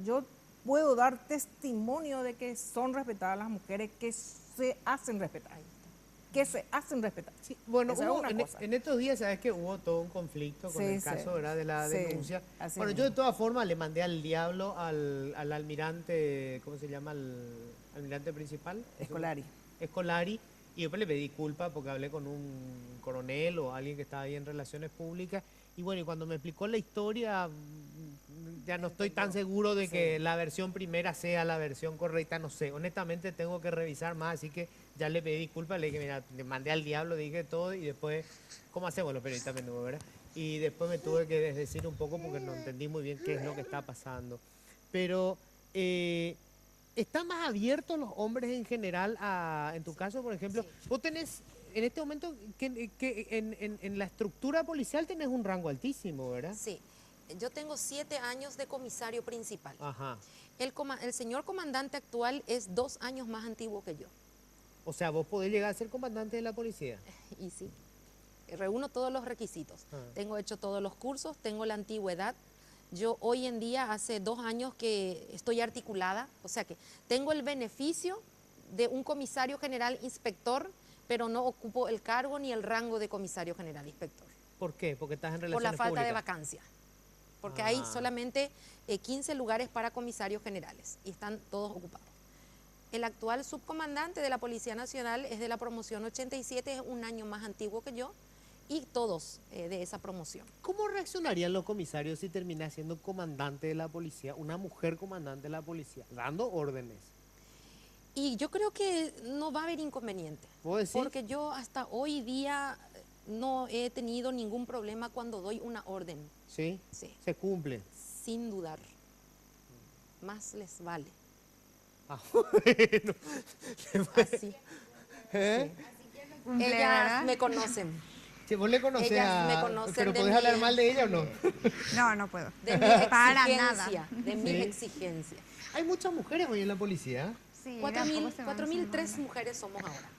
[SPEAKER 5] Yo puedo dar testimonio de que son respetadas las mujeres, que se hacen respetar. Que se hacen respetar.
[SPEAKER 2] Sí, bueno,
[SPEAKER 5] Esa es
[SPEAKER 2] hubo
[SPEAKER 5] una cosa.
[SPEAKER 2] en estos días, sabes que hubo todo un conflicto con
[SPEAKER 5] Sí,
[SPEAKER 2] el
[SPEAKER 5] sí.
[SPEAKER 2] caso, ¿verdad? De la
[SPEAKER 5] Sí,
[SPEAKER 2] denuncia.
[SPEAKER 5] así
[SPEAKER 2] Bueno, yo
[SPEAKER 5] mismo.
[SPEAKER 2] de todas formas le mandé al diablo al almirante, ¿cómo se llama? Al almirante principal.
[SPEAKER 5] Escolari.
[SPEAKER 2] Escolari. Y después le pedí disculpas porque hablé con un coronel o alguien que estaba ahí en relaciones públicas. Y bueno, y cuando me explicó la historia, ya no estoy tan seguro de que la versión primera sea la versión correcta, no sé. Honestamente tengo que revisar más, así que ya le pedí disculpas, le dije, mira, le mandé al diablo, dije todo y después, ¿cómo hacemos los periodistas menudos, verdad? Y después me tuve que desdecir un poco porque no entendí muy bien qué es lo que está pasando. Pero... ¿están más abiertos los hombres en general en tu caso, por ejemplo? Vos tenés, en este momento, que en la estructura policial tenés un rango altísimo, ¿verdad?
[SPEAKER 3] Sí, yo tengo 7 años de comisario principal.
[SPEAKER 2] Ajá.
[SPEAKER 3] El señor comandante actual es 2 años más antiguo que yo.
[SPEAKER 2] O sea, vos podés llegar a ser comandante de la policía.
[SPEAKER 3] Y sí, reúno todos los requisitos. Tengo hecho todos los cursos, tengo la antigüedad. Yo hoy en día, hace 2 años que estoy articulada, o sea que tengo el beneficio de un comisario general inspector, pero no ocupo el cargo ni el rango de comisario general inspector.
[SPEAKER 2] ¿Por qué? Porque estás en
[SPEAKER 3] Por
[SPEAKER 2] relaciones
[SPEAKER 3] la falta de
[SPEAKER 2] públicas.
[SPEAKER 3] vacancia. Porque hay
[SPEAKER 2] Ah.
[SPEAKER 3] solamente 15 lugares para comisarios generales y están todos ocupados. El actual subcomandante de la Policía Nacional es de la promoción 87, es un año más antiguo que yo, y todos de esa promoción.
[SPEAKER 2] ¿Cómo reaccionarían los comisarios si terminás siendo comandante de la policía, una mujer comandante de la policía, dando órdenes?
[SPEAKER 3] Y yo creo que no va a haber inconveniente,
[SPEAKER 2] ¿Vos decís?
[SPEAKER 3] porque yo hasta hoy día no he tenido ningún problema cuando doy una orden,
[SPEAKER 2] Sí,
[SPEAKER 3] sí,
[SPEAKER 2] se cumple.
[SPEAKER 3] sin dudar. Más les vale.
[SPEAKER 2] Ah, bueno.
[SPEAKER 3] Así.
[SPEAKER 2] ¿Eh?
[SPEAKER 4] Cumple,
[SPEAKER 3] Ellas
[SPEAKER 4] ¿verdad?
[SPEAKER 3] me conocen.
[SPEAKER 2] Si vos le conocés
[SPEAKER 3] Ellas me
[SPEAKER 2] a...
[SPEAKER 3] conocen
[SPEAKER 2] ¿Pero
[SPEAKER 3] de
[SPEAKER 2] podés
[SPEAKER 3] mi-
[SPEAKER 2] hablar mal de ella o no?
[SPEAKER 4] No, no puedo.
[SPEAKER 3] De mi
[SPEAKER 4] Para
[SPEAKER 3] exigencia,
[SPEAKER 4] nada.
[SPEAKER 3] de mi
[SPEAKER 2] Sí.
[SPEAKER 3] exigencia.
[SPEAKER 2] Hay muchas mujeres hoy en la policía,
[SPEAKER 4] Sí, de a poco se van
[SPEAKER 3] 4.003
[SPEAKER 4] sumando.
[SPEAKER 3] mujeres somos ahora.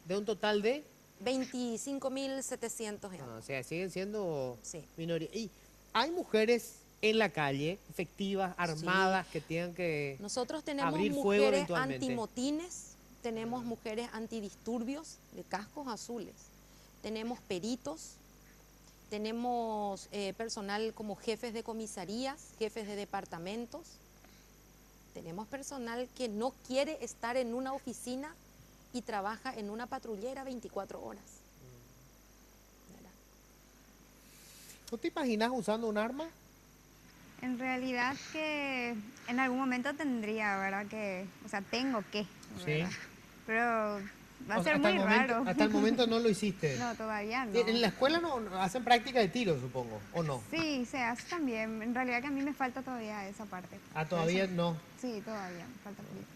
[SPEAKER 2] de un total de...
[SPEAKER 3] 25.700 ya.
[SPEAKER 2] O sea, siguen siendo
[SPEAKER 3] Sí.
[SPEAKER 2] minoría. Y hay mujeres en la calle, efectivas, armadas, que tengan que...
[SPEAKER 3] Nosotros tenemos
[SPEAKER 2] Abrir fuego
[SPEAKER 3] mujeres
[SPEAKER 2] eventualmente.
[SPEAKER 3] antimotines, tenemos mujeres antidisturbios de cascos azules, tenemos peritos, tenemos personal como jefes de comisarías, jefes de departamentos, tenemos personal que no quiere estar en una oficina y trabaja en una patrullera 24 horas. ¿Verdad?
[SPEAKER 2] ¿Tú te imaginas usando un arma?
[SPEAKER 4] En realidad que en algún momento tendría, ¿verdad? O sea, tengo que, ¿verdad?
[SPEAKER 2] Sí.
[SPEAKER 4] Pero va a
[SPEAKER 2] O sea,
[SPEAKER 4] ser muy raro.
[SPEAKER 2] hasta el momento no lo hiciste.
[SPEAKER 4] No, todavía no.
[SPEAKER 2] En la escuela no hacen práctica de tiro, supongo, ¿o no?
[SPEAKER 4] Sí, se hace también. En realidad que a mí me falta todavía esa parte.
[SPEAKER 2] Ah, todavía
[SPEAKER 4] Eso-
[SPEAKER 2] no.
[SPEAKER 4] Sí, todavía me falta poquito.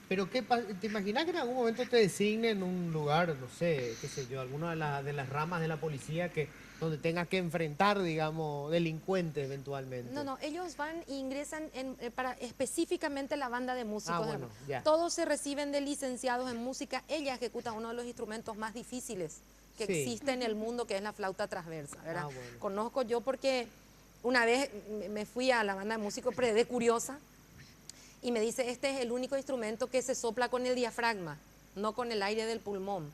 [SPEAKER 2] Pero ¿te imaginas que en algún momento te designen un lugar, no sé, qué sé yo, alguna de las ramas de la policía donde tengas que enfrentar, digamos, delincuentes eventualmente?
[SPEAKER 3] No, ellos van e ingresan para específicamente la banda de músicos.
[SPEAKER 2] Ah, bueno, ya.
[SPEAKER 3] Todos se reciben de licenciados en música. Ella ejecuta uno de los instrumentos más difíciles que
[SPEAKER 2] Sí.
[SPEAKER 3] existe en el mundo, que es la flauta transversa, ¿verdad?
[SPEAKER 2] Ah, bueno.
[SPEAKER 3] Conozco yo porque una vez me fui a la banda de músicos de curiosa y me dice, este es el único instrumento que se sopla con el diafragma, no con el aire del pulmón.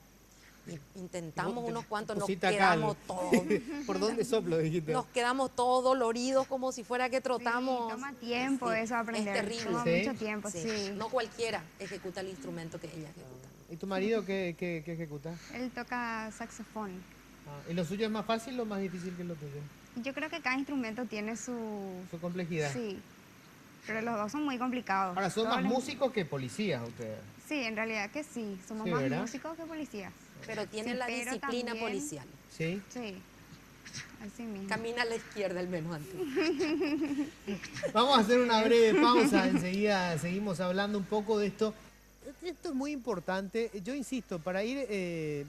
[SPEAKER 3] Intentamos unos cuantos, nos
[SPEAKER 2] Pusiste acá
[SPEAKER 3] quedamos todos.
[SPEAKER 2] ¿Por dónde soplo, dijiste?
[SPEAKER 3] Nos quedamos todos doloridos como si fuera que trotamos.
[SPEAKER 4] Sí, toma tiempo eso aprender.
[SPEAKER 3] Es terrible.
[SPEAKER 4] Toma
[SPEAKER 2] ¿Sí?
[SPEAKER 4] mucho tiempo, sí.
[SPEAKER 3] No cualquiera ejecuta el instrumento que ella ejecuta.
[SPEAKER 2] ¿Y tu marido qué ejecuta?
[SPEAKER 4] Él toca saxofón.
[SPEAKER 2] ¿Y lo suyo es más fácil o más difícil que lo tuyo?
[SPEAKER 4] Yo creo que cada instrumento tiene su...
[SPEAKER 2] Su complejidad.
[SPEAKER 4] Sí, pero los dos son muy complicados.
[SPEAKER 2] Ahora, son
[SPEAKER 4] Todos
[SPEAKER 2] más
[SPEAKER 4] los-
[SPEAKER 2] músicos que policías ustedes.
[SPEAKER 4] Sí, en realidad que sí. Somos
[SPEAKER 2] Sí,
[SPEAKER 4] más
[SPEAKER 2] ¿verdad?
[SPEAKER 4] músicos que policías.
[SPEAKER 3] Pero tiene
[SPEAKER 4] Sí,
[SPEAKER 3] la
[SPEAKER 4] pero
[SPEAKER 3] disciplina
[SPEAKER 4] también-
[SPEAKER 3] policial.
[SPEAKER 2] ¿Sí?
[SPEAKER 4] Sí, así mismo.
[SPEAKER 3] Camina a la izquierda el menos antes.
[SPEAKER 2] Vamos a hacer una breve pausa, enseguida seguimos hablando un poco de esto. Esto es muy importante, yo insisto, para ir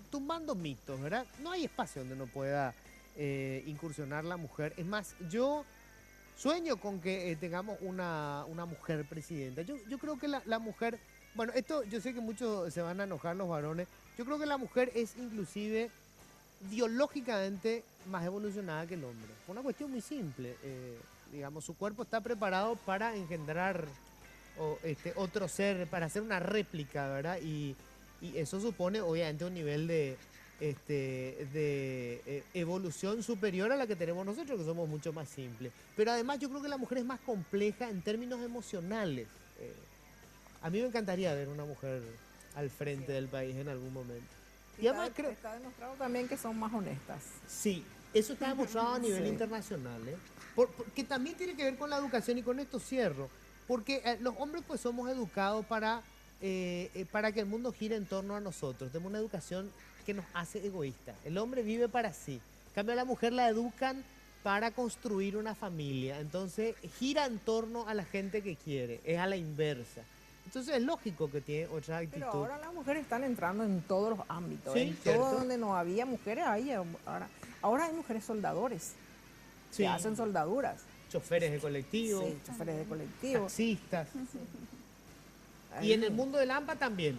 [SPEAKER 2] tumbando mitos, ¿verdad? No hay espacio donde no pueda incursionar la mujer. Es más, yo sueño con que tengamos una mujer presidenta. Yo creo que la mujer, bueno, esto yo sé que muchos se van a enojar los varones, yo creo que la mujer es inclusive biológicamente más evolucionada que el hombre. Por una cuestión muy simple. Digamos, su cuerpo está preparado para engendrar otro ser, para hacer una réplica, ¿verdad? Y eso supone, obviamente, un nivel de evolución superior a la que tenemos nosotros, que somos mucho más simples. Pero además yo creo que la mujer es más compleja en términos emocionales. A mí me encantaría ver una mujer al frente del país en algún momento. Y además creo...
[SPEAKER 5] Está demostrado también que son más honestas.
[SPEAKER 2] Sí, eso está demostrado a nivel internacional, ¿eh? Que también tiene que ver con la educación, y con esto cierro. Porque los hombres pues somos educados para que el mundo gire en torno a nosotros. Tenemos una educación que nos hace egoístas. El hombre vive para sí. En cambio, a la mujer la educan para construir una familia. Entonces gira en torno a la gente que quiere, es a la inversa. Entonces es lógico que tiene otra actitud.
[SPEAKER 5] Pero ahora las mujeres están entrando en todos los ámbitos.
[SPEAKER 2] Sí,
[SPEAKER 5] en
[SPEAKER 2] cierto.
[SPEAKER 5] todo donde no había mujeres, hay ahora hay mujeres soldadores
[SPEAKER 2] Sí.
[SPEAKER 5] que hacen soldaduras.
[SPEAKER 2] Choferes de colectivo,
[SPEAKER 5] Sí, choferes de colectivo.
[SPEAKER 2] taxistas. Y
[SPEAKER 5] Ahí
[SPEAKER 2] en el mundo del AMPA también.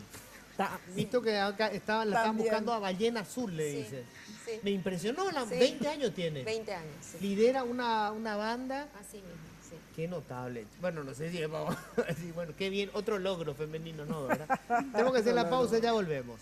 [SPEAKER 5] está-
[SPEAKER 2] Visto que acá la estaban
[SPEAKER 5] También.
[SPEAKER 2] buscando a Ballena Azul, le
[SPEAKER 3] Sí,
[SPEAKER 2] dice.
[SPEAKER 3] sí.
[SPEAKER 2] Me impresionó,
[SPEAKER 3] Sí.
[SPEAKER 2] 20 años tiene.
[SPEAKER 3] 20 años, sí.
[SPEAKER 2] Lidera una banda.
[SPEAKER 3] Así mismo, sí.
[SPEAKER 2] Qué notable. Bueno, no sé si vamos a decir, bueno, qué bien, otro logro femenino, ¿no? ¿Verdad? Tenemos que hacer la pausa, ya volvemos.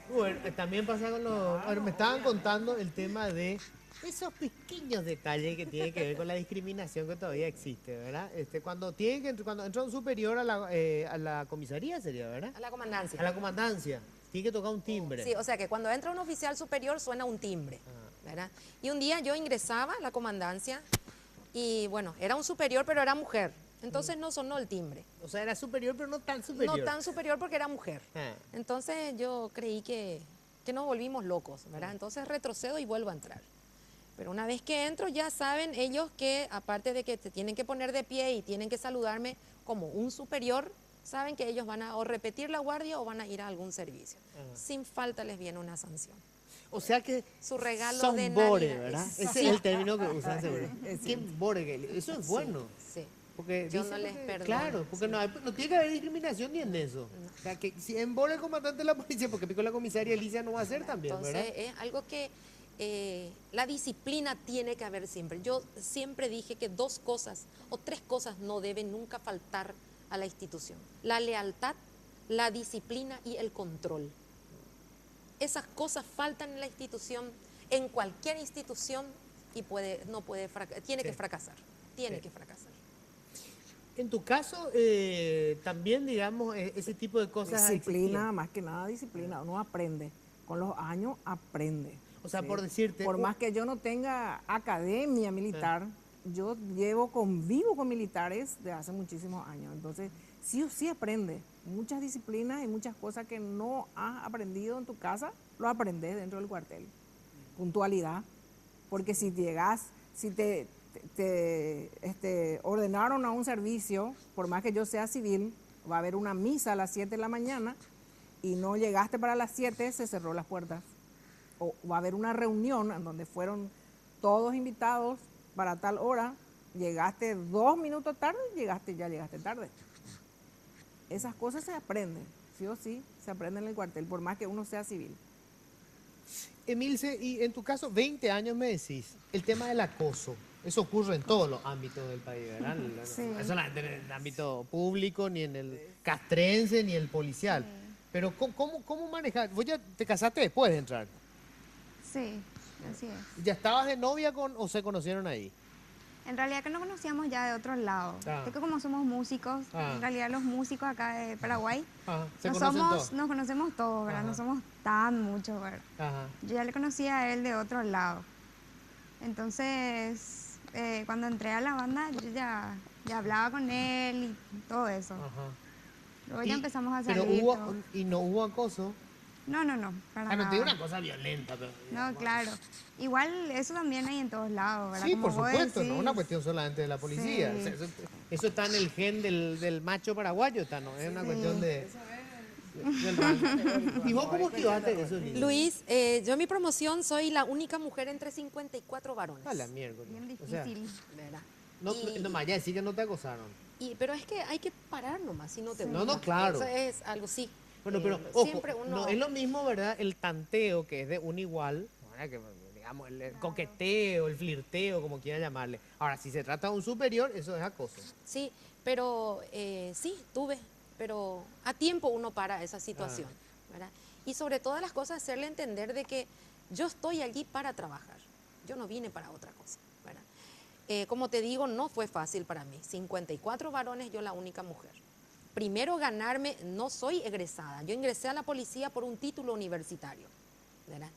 [SPEAKER 2] Bueno, también pasa con los... Ahora, me estaban contando el tema de esos pequeños detalles que tienen que ver con la discriminación que todavía existe, ¿verdad? Cuando entra un superior a la comisaría, sería, ¿verdad?
[SPEAKER 3] A la comandancia.
[SPEAKER 2] A la comandancia, tiene que tocar un timbre.
[SPEAKER 3] Sí, o sea que cuando entra un oficial superior suena un timbre, ¿verdad? Y un día yo ingresaba a la comandancia y bueno, era un superior pero era mujer, entonces no sonó el timbre.
[SPEAKER 2] O sea, era superior, pero no tan superior.
[SPEAKER 3] No tan superior porque era mujer.
[SPEAKER 2] Ah.
[SPEAKER 3] Entonces yo creí que nos volvimos locos, ¿verdad? Entonces retrocedo y vuelvo a entrar. Pero una vez que entro ya saben ellos que aparte de que te tienen que poner de pie y tienen que saludarme como un superior, saben que ellos van a o repetir la guardia o van a ir a algún servicio. Sin falta les viene una sanción.
[SPEAKER 2] O sea que
[SPEAKER 3] Su regalo
[SPEAKER 2] son
[SPEAKER 3] de
[SPEAKER 2] bore,
[SPEAKER 3] Navidad.
[SPEAKER 2] ¿verdad?
[SPEAKER 3] Sí.
[SPEAKER 2] Ese es el término que usan seguro. ¿Qué bore? Eso es bueno.
[SPEAKER 3] Sí.
[SPEAKER 2] Porque
[SPEAKER 3] Yo
[SPEAKER 2] dicen
[SPEAKER 3] no les
[SPEAKER 2] que-
[SPEAKER 3] perdono,
[SPEAKER 2] Claro, porque no tiene que haber discriminación ni en eso. O sea, que si embole el comandante de la policía, porque pico la comisaria Alicia no va a hacer también,
[SPEAKER 3] Entonces
[SPEAKER 2] ¿verdad?
[SPEAKER 3] es algo que la disciplina tiene que haber siempre. Yo siempre dije que 2 cosas o 3 cosas no deben nunca faltar a la institución. La lealtad, la disciplina y el control. Esas cosas faltan en la institución, en cualquier institución, y tiene que fracasar, tiene que fracasar.
[SPEAKER 2] En tu caso, también, digamos, ese tipo de cosas
[SPEAKER 5] Disciplina,
[SPEAKER 2] existían.
[SPEAKER 5] más que nada disciplina. Uno aprende. Con los años aprende.
[SPEAKER 2] O sea,
[SPEAKER 5] ¿sí?
[SPEAKER 2] por decirte...
[SPEAKER 5] Por más que yo no tenga academia militar, yo convivo con militares de hace muchísimos años. Entonces, sí o sí aprende. Muchas disciplinas y muchas cosas que no has aprendido en tu casa, lo aprendes dentro del cuartel. Puntualidad. Porque si llegas, si te ordenaron a un servicio, por más que yo sea civil, va a haber una misa a las 7 de la mañana y no llegaste para las 7, se cerró las puertas. O va a haber una reunión en donde fueron todos invitados para tal hora, llegaste 2 minutos tarde, ya llegaste tarde. Esas cosas se aprenden, sí o sí, se aprenden en el cuartel, por más que uno sea civil.
[SPEAKER 2] Emilce, y en tu caso, 20 años me decís, el tema del acoso, eso ocurre en todos los ámbitos del país, ¿verdad?
[SPEAKER 4] Sí.
[SPEAKER 2] Eso no es en el ámbito público, ni en el castrense, ni el policial. Pero ¿cómo manejar? ¿Vos ya te casaste después de entrar?
[SPEAKER 4] Sí, así es.
[SPEAKER 2] ¿Ya estabas de novia o se conocieron ahí?
[SPEAKER 4] En realidad que nos conocíamos ya de otros lados.
[SPEAKER 2] Ah.
[SPEAKER 4] Es que como somos músicos,
[SPEAKER 2] Ah.
[SPEAKER 4] en realidad los músicos acá de Paraguay,
[SPEAKER 2] Ajá, se
[SPEAKER 4] nos
[SPEAKER 2] conocen todos.
[SPEAKER 4] conocemos todos, ¿verdad?
[SPEAKER 2] Ajá.
[SPEAKER 4] No somos tan muchos, ¿verdad?
[SPEAKER 2] Ajá.
[SPEAKER 4] Yo ya le conocía a él de otro lado. Entonces, cuando entré a la banda, yo ya hablaba con él y todo eso.
[SPEAKER 2] Ajá.
[SPEAKER 4] Luego ya empezamos a salir.
[SPEAKER 2] Pero
[SPEAKER 4] todo.
[SPEAKER 2] y no hubo acoso.
[SPEAKER 4] No, para
[SPEAKER 2] Ah, no
[SPEAKER 4] nada.
[SPEAKER 2] te digo una cosa violenta, pero...
[SPEAKER 4] No, claro. Igual eso también hay en todos lados, ¿verdad?
[SPEAKER 2] Sí,
[SPEAKER 4] Como
[SPEAKER 2] por
[SPEAKER 4] vos
[SPEAKER 2] supuesto, no
[SPEAKER 4] decís.
[SPEAKER 2] es una cuestión solamente de la policía.
[SPEAKER 4] Sí.
[SPEAKER 2] O sea, eso está en el gen del macho paraguayo, está, ¿no? Es una
[SPEAKER 4] Sí.
[SPEAKER 2] cuestión del rango. ¿Y vos cómo esquivaste eso, Lili?
[SPEAKER 3] Luis, yo en mi promoción soy la única mujer entre 54 varones.
[SPEAKER 2] A la miércoles.
[SPEAKER 4] Bien
[SPEAKER 2] O sea,
[SPEAKER 4] difícil.
[SPEAKER 3] ¿Verdad?
[SPEAKER 2] no,
[SPEAKER 3] Y-
[SPEAKER 2] no más, ya decir que no te acosaron.
[SPEAKER 3] Pero es que hay que parar nomás, si no te
[SPEAKER 2] No,
[SPEAKER 3] gusta.
[SPEAKER 2] no, claro.
[SPEAKER 3] Eso es algo, sí.
[SPEAKER 2] Bueno, pero ojo,
[SPEAKER 3] siempre uno...
[SPEAKER 2] no es lo mismo, ¿verdad? El tanteo, que es de un igual, ¿verdad? Que, digamos, el coqueteo, el flirteo, como quieran llamarle. Ahora, si se trata de un superior, eso es acoso.
[SPEAKER 3] Sí, pero sí, tuve, pero a tiempo uno para esa situación, ¿verdad? Y sobre todas las cosas, hacerle entender de que yo estoy allí para trabajar, yo no vine para otra cosa, ¿verdad? Como te digo, no fue fácil para mí, 54 varones, yo la única mujer. Primero ganarme, no soy egresada, yo ingresé a la policía por un título universitario, ¿verdad?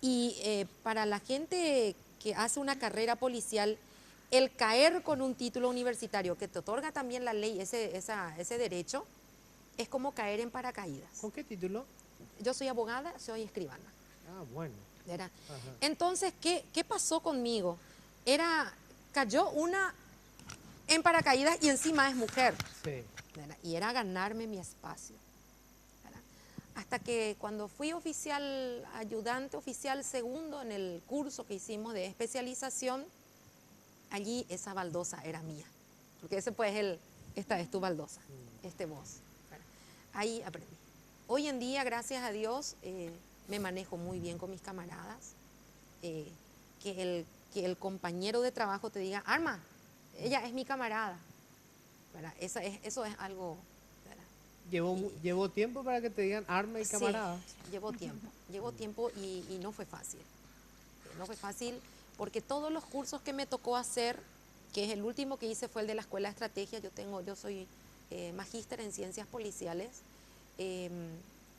[SPEAKER 3] Y para la gente que hace una carrera policial, el caer con un título universitario que te otorga también la ley ese derecho, es como caer en paracaídas.
[SPEAKER 2] ¿Con qué título?
[SPEAKER 3] Yo soy abogada, soy escribana,
[SPEAKER 2] Ah, bueno.
[SPEAKER 3] ¿verdad?
[SPEAKER 2] Ajá.
[SPEAKER 3] Entonces, ¿qué pasó conmigo? Cayó una en paracaídas y encima es mujer,
[SPEAKER 2] Sí.
[SPEAKER 3] ¿verdad? Y era ganarme mi espacio, ¿verdad? Hasta que cuando fui ayudante oficial segundo en el curso que hicimos de especialización, allí esa baldosa era mía, porque ese pues esta es tu baldosa, vos, ¿verdad? Ahí aprendí. Hoy en día, gracias a Dios, me manejo muy bien con mis camaradas, que el compañero de trabajo te diga, Arma, ella es mi camarada, ¿verdad? Eso es algo, ¿verdad?
[SPEAKER 2] ¿Llevó tiempo para que te digan arma y
[SPEAKER 3] Sí,
[SPEAKER 2] camarada?
[SPEAKER 3] llevó tiempo y no fue fácil. No fue fácil porque todos los cursos que me tocó hacer, que es el último que hice fue el de la Escuela de Estrategia, yo soy magíster en ciencias policiales,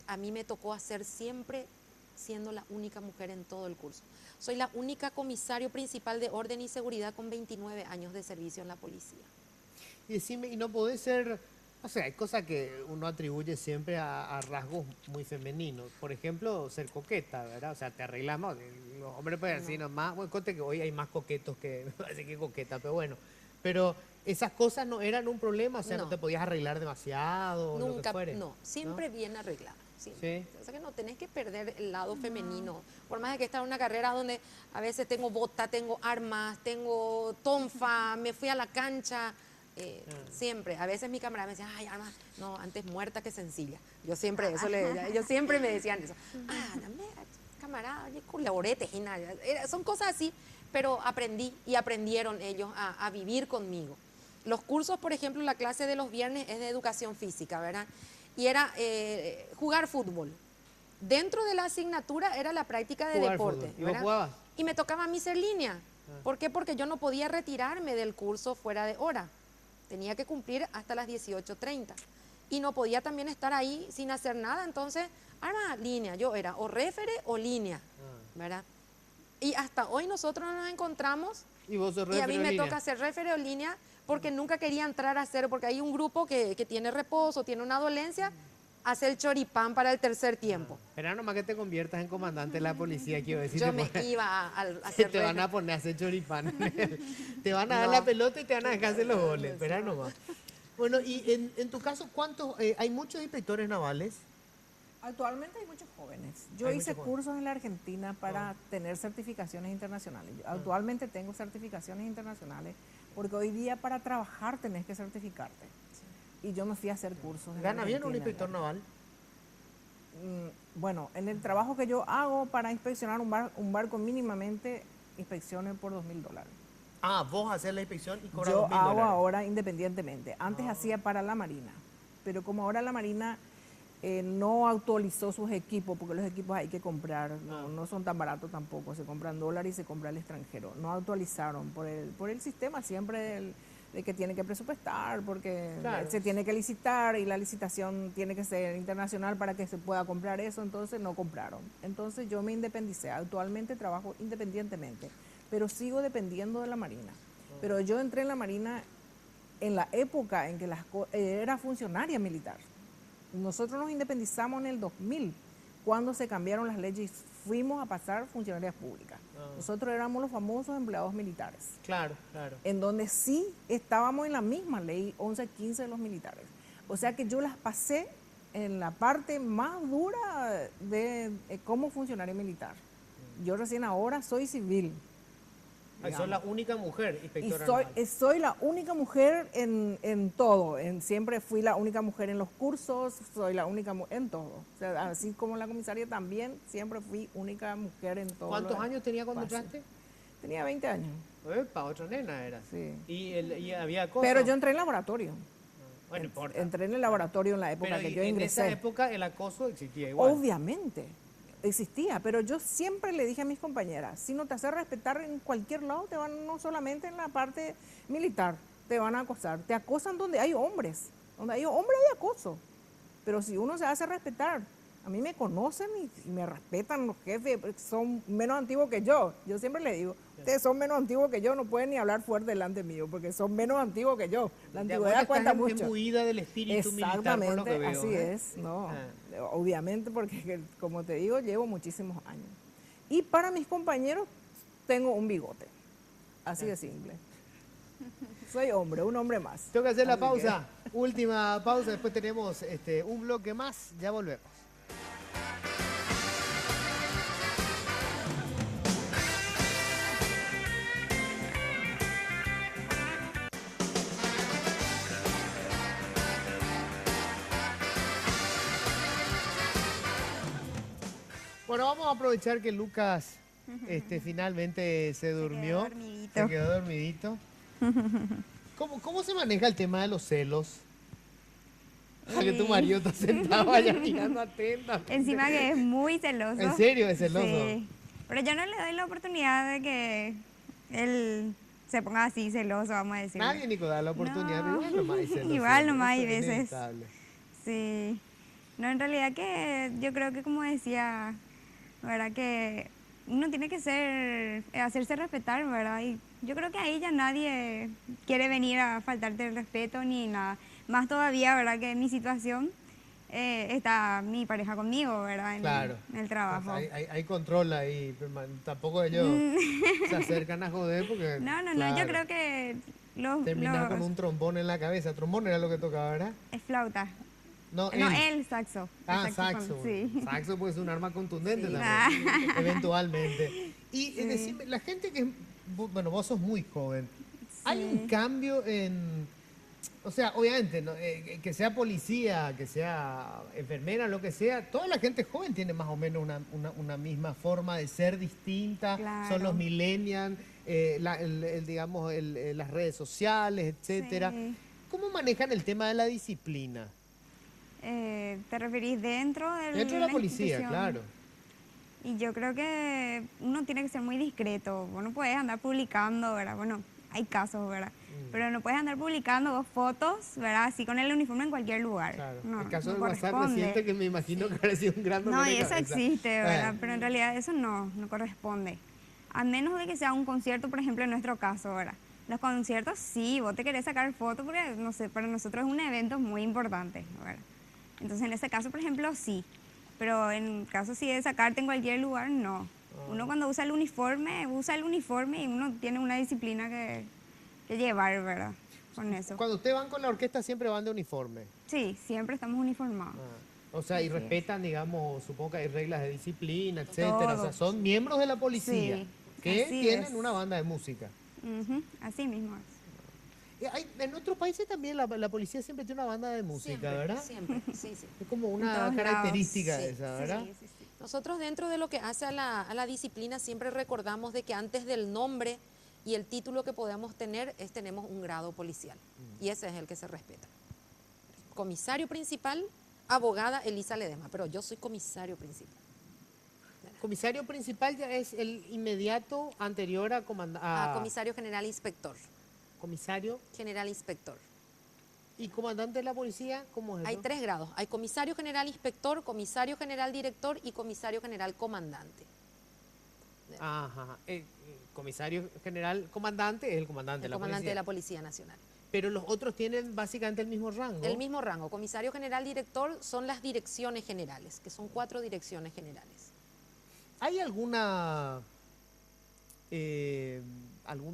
[SPEAKER 3] a mí me tocó hacer siempre siendo la única mujer en todo el curso. Soy la única comisario principal de orden y seguridad con 29 años de servicio en la policía.
[SPEAKER 2] Y decime, y no podés ser, o sea, hay cosas que uno atribuye siempre a rasgos muy femeninos. Por ejemplo, ser coqueta, ¿verdad? O sea, te arreglamos, los hombres pueden decir nomás, bueno, conte que hoy hay más coquetos que, me parece que coqueta, pero bueno. Pero esas cosas no eran un problema, o sea, no
[SPEAKER 3] No.
[SPEAKER 2] te podías arreglar demasiado, o lo que
[SPEAKER 3] Nunca,
[SPEAKER 2] fuere.
[SPEAKER 3] no, siempre bien arreglada. Siempre.
[SPEAKER 2] Sí.
[SPEAKER 3] O sea que no tenés que perder el lado femenino. Por más de que está en una carrera donde a veces tengo bota, tengo armas, tengo tonfa, me fui a la cancha. Siempre. A veces mi camarada me decía, ay, Arma, no, antes muerta que sencilla. Yo siempre ellos siempre me decían eso. Ah, dame, camarada, oye, colaborete, y nada. Son cosas así, pero aprendí y aprendieron ellos a vivir conmigo. Los cursos, por ejemplo, la clase de los viernes es de educación física, ¿verdad? y era jugar fútbol. Dentro de la asignatura era la práctica de
[SPEAKER 2] Jugar
[SPEAKER 3] deporte.
[SPEAKER 2] fútbol. ¿Y vos
[SPEAKER 3] ¿verdad?
[SPEAKER 2] jugabas?
[SPEAKER 3] Y me tocaba a mí ser línea. ¿Por qué? Porque yo no podía retirarme del curso fuera de hora. Tenía que cumplir hasta las 18:30. Y no podía también estar ahí sin hacer nada. Entonces, línea. Yo era o refere o línea. ¿Verdad? Y hasta hoy nosotros nos encontramos
[SPEAKER 2] Y vos sos
[SPEAKER 3] y a mí
[SPEAKER 2] refere
[SPEAKER 3] me
[SPEAKER 2] línea.
[SPEAKER 3] toca hacer refere o línea porque nunca quería entrar a hacer, porque hay un grupo que tiene reposo, tiene una dolencia, hace el choripán para el tercer tiempo.
[SPEAKER 2] Espera nomás que te conviertas en comandante de la policía, quiero decir.
[SPEAKER 3] Yo me iba a hacer
[SPEAKER 2] Te van
[SPEAKER 3] refere.
[SPEAKER 2] a poner a hacer choripán. Te van a dar
[SPEAKER 3] No.
[SPEAKER 2] la pelota y te van a dejar hacer los goles. Espera nomás. Bueno, y en tu caso, ¿cuántos? ¿Hay muchos inspectores navales?
[SPEAKER 5] Actualmente hay muchos jóvenes. Yo
[SPEAKER 2] Hay
[SPEAKER 5] hice
[SPEAKER 2] muchos jóvenes.
[SPEAKER 5] cursos en la Argentina para tener certificaciones internacionales. Actualmente tengo certificaciones internacionales porque hoy día para trabajar tenés que certificarte. Y yo me fui a hacer cursos. en
[SPEAKER 2] ¿Gana bien un
[SPEAKER 5] Argentina.
[SPEAKER 2] inspector naval?
[SPEAKER 5] Bueno, en el trabajo que yo hago para inspeccionar un barco mínimamente, inspecciones por $2.000.
[SPEAKER 2] Ah, vos haces la inspección y cobras
[SPEAKER 5] Yo
[SPEAKER 2] $2.000.
[SPEAKER 5] hago ahora independientemente. Antes hacía para la Marina, pero como ahora la Marina no actualizó sus equipos, porque los equipos hay que comprar, no son tan baratos tampoco, se compran dólares y se compra al extranjero. No actualizaron por el sistema siempre de que tiene que presupuestar, porque
[SPEAKER 2] Claro.
[SPEAKER 5] se tiene que licitar y la licitación tiene que ser internacional para que se pueda comprar eso, entonces no compraron. Entonces yo me independicé, actualmente trabajo independientemente, pero sigo dependiendo de la Marina. Pero yo entré en la Marina en la época en que era funcionaria militar. Nosotros nos independizamos en el 2000, cuando se cambiaron las leyes y fuimos a pasar funcionarias públicas. Nosotros éramos los famosos empleados militares,
[SPEAKER 2] Claro, claro.
[SPEAKER 5] en donde sí estábamos en la misma ley 1115 de los militares. O sea que yo las pasé en la parte más dura de como funcionario militar. Yo recién ahora soy civil.
[SPEAKER 2] Sos la única mujer
[SPEAKER 5] Y
[SPEAKER 2] inspectora
[SPEAKER 5] soy,
[SPEAKER 2] naval.
[SPEAKER 5] soy la única mujer en todo. Siempre fui la única mujer en los cursos, soy la única en todo. O sea, así como la comisaria también, siempre fui única mujer en todo.
[SPEAKER 2] ¿Cuántos años tenía cuando
[SPEAKER 5] pasé.
[SPEAKER 2] entraste?
[SPEAKER 5] Tenía 20 años.
[SPEAKER 2] Epa, otra nena era.
[SPEAKER 5] Sí.
[SPEAKER 2] Y había cosas.
[SPEAKER 5] Pero yo entré en laboratorio.
[SPEAKER 2] Bueno, no importa.
[SPEAKER 5] Entré en el laboratorio en la época
[SPEAKER 2] Pero
[SPEAKER 5] que yo
[SPEAKER 2] en
[SPEAKER 5] ingresé.
[SPEAKER 2] esa época el acoso existía igual.
[SPEAKER 5] Obviamente existía, pero yo siempre le dije a mis compañeras, si no te haces respetar en cualquier lado, te van, no solamente en la parte militar, te van a acosar. Te acosan donde hay hombres, donde hay hombres hay acoso. Pero si uno se hace respetar, a mí me conocen y me respetan los jefes, porque son menos antiguos que yo. Yo siempre le digo, ustedes son menos antiguos que yo, no pueden ni hablar fuerte delante mío, porque son menos antiguos que yo. La antigüedad cuenta mucho.
[SPEAKER 2] Imbuida del espíritu militar, por lo que veo.
[SPEAKER 5] Así
[SPEAKER 2] ¿eh?
[SPEAKER 5] es, no,
[SPEAKER 2] Ah.
[SPEAKER 5] obviamente porque como te digo, llevo muchísimos años. Y para mis compañeros tengo un bigote, así de simple. Soy hombre, un hombre más.
[SPEAKER 2] Tengo que hacer la
[SPEAKER 5] Así
[SPEAKER 2] pausa. Última pausa, después tenemos un bloque más, ya volvemos. Bueno, vamos a aprovechar que Lucas finalmente se durmió.
[SPEAKER 4] dormidito.
[SPEAKER 2] Se quedó dormidito. ¿Cómo se maneja el tema de los celos? Que tu marido está sentado allá mirando atentamente.
[SPEAKER 4] Encima que es muy celoso.
[SPEAKER 2] ¿En serio es celoso?
[SPEAKER 4] Sí. Pero yo no le doy la oportunidad de que él se ponga así celoso, vamos a decir.
[SPEAKER 2] Nadie, Nico, da la oportunidad.
[SPEAKER 4] No.
[SPEAKER 2] Igual nomás hay celos,
[SPEAKER 4] Igual
[SPEAKER 2] celos,
[SPEAKER 4] nomás hay
[SPEAKER 2] eso es
[SPEAKER 4] veces.
[SPEAKER 2] inevitable.
[SPEAKER 4] Sí. No, en realidad que yo creo que como decía, ¿verdad? Que uno tiene que hacerse respetar, ¿verdad? Y yo creo que ahí ya nadie quiere venir a faltarte el respeto ni nada. Más todavía, ¿verdad? Que en mi situación está mi pareja conmigo, ¿verdad? En el trabajo.
[SPEAKER 2] Hay control ahí, pero tampoco ellos se acercan a joder porque...
[SPEAKER 4] No,
[SPEAKER 2] claro,
[SPEAKER 4] yo creo que
[SPEAKER 2] terminar con un trombón en la cabeza. Trombón era lo que tocaba, ¿verdad?
[SPEAKER 4] es flauta.
[SPEAKER 2] No,
[SPEAKER 4] No,
[SPEAKER 2] él.
[SPEAKER 4] el saxo.
[SPEAKER 2] Ah,
[SPEAKER 4] El
[SPEAKER 2] saxo.
[SPEAKER 4] Sí.
[SPEAKER 2] Saxo puede ser un arma contundente
[SPEAKER 4] Sí.
[SPEAKER 2] también, eventualmente. Y decime, la gente que, bueno, vos sos muy joven, ¿hay un cambio en, o sea, obviamente, ¿no? Que sea policía, que sea enfermera, lo que sea, toda la gente joven tiene más o menos una misma forma de ser distinta,
[SPEAKER 4] Claro.
[SPEAKER 2] son los millennials, digamos, las redes sociales, etcétera.
[SPEAKER 4] Sí.
[SPEAKER 2] ¿Cómo manejan el tema de la disciplina?
[SPEAKER 4] ¿Te referís dentro
[SPEAKER 2] Dentro de la policía,
[SPEAKER 4] institución?
[SPEAKER 2] claro.
[SPEAKER 4] Y yo creo que uno tiene que ser muy discreto. Vos no puedes andar publicando, ¿verdad? Bueno, hay casos, ¿verdad? Pero no puedes andar publicando vos fotos, ¿verdad? Así con el uniforme en cualquier lugar.
[SPEAKER 2] Claro.
[SPEAKER 4] No,
[SPEAKER 2] El caso
[SPEAKER 4] no
[SPEAKER 2] del WhatsApp
[SPEAKER 4] corresponde.
[SPEAKER 2] reciente que me imagino que habrá sido un gran dolor
[SPEAKER 4] No,
[SPEAKER 2] de
[SPEAKER 4] y eso
[SPEAKER 2] cabeza.
[SPEAKER 4] existe, ¿verdad?
[SPEAKER 2] Eh,
[SPEAKER 4] Pero en realidad eso no corresponde. A menos de que sea un concierto, por ejemplo, en nuestro caso, ¿verdad? Los conciertos sí, vos te querés sacar fotos porque, no sé, para nosotros es un evento muy importante, ¿verdad? Entonces, en ese caso, por ejemplo, sí. Pero en caso sí de sacarte en cualquier lugar, no. Uno cuando usa el uniforme y uno tiene una disciplina que llevar, ¿verdad? Con eso.
[SPEAKER 2] Cuando ustedes van con la orquesta siempre van de uniforme.
[SPEAKER 4] Sí, siempre estamos uniformados.
[SPEAKER 2] O sea, y
[SPEAKER 4] Así es.
[SPEAKER 2] respetan, digamos, supongo que hay reglas de disciplina, etcétera. O sea,
[SPEAKER 4] Todo.
[SPEAKER 2] son miembros de la policía
[SPEAKER 4] Sí,
[SPEAKER 2] que
[SPEAKER 4] así
[SPEAKER 2] tienen
[SPEAKER 4] es.
[SPEAKER 2] una banda de música.
[SPEAKER 4] Ujú, así mismo es.
[SPEAKER 2] En otros países también la policía siempre tiene una banda de música,
[SPEAKER 3] Siempre,
[SPEAKER 2] ¿verdad?
[SPEAKER 3] siempre, sí, sí.
[SPEAKER 2] Es como
[SPEAKER 4] En
[SPEAKER 2] una
[SPEAKER 4] todos
[SPEAKER 2] característica
[SPEAKER 3] lados.
[SPEAKER 2] de esa, ¿verdad?
[SPEAKER 4] Sí, sí, sí.
[SPEAKER 3] Nosotros dentro de lo que hace a la disciplina siempre recordamos de que antes del nombre y el título que podamos tener tenemos un grado policial y ese es el que se respeta. Comisario principal, abogada Elisa Ledesma, pero yo soy comisario principal.
[SPEAKER 2] Comisario principal ya es el inmediato anterior a,
[SPEAKER 3] Comisario general inspector.
[SPEAKER 2] comisario
[SPEAKER 3] General inspector.
[SPEAKER 2] y comandante de la policía, ¿cómo es
[SPEAKER 3] Hay
[SPEAKER 2] eso?
[SPEAKER 3] 3 grados. Hay comisario general inspector, comisario general director y comisario general comandante.
[SPEAKER 2] Ajá. El comisario general comandante es el comandante de
[SPEAKER 3] El
[SPEAKER 2] la
[SPEAKER 3] comandante
[SPEAKER 2] policía.
[SPEAKER 3] de la Policía Nacional.
[SPEAKER 2] Pero los otros tienen básicamente el mismo rango.
[SPEAKER 3] El mismo rango. Comisario general director son las direcciones generales, que son 4 direcciones generales.
[SPEAKER 2] ¿Hay algún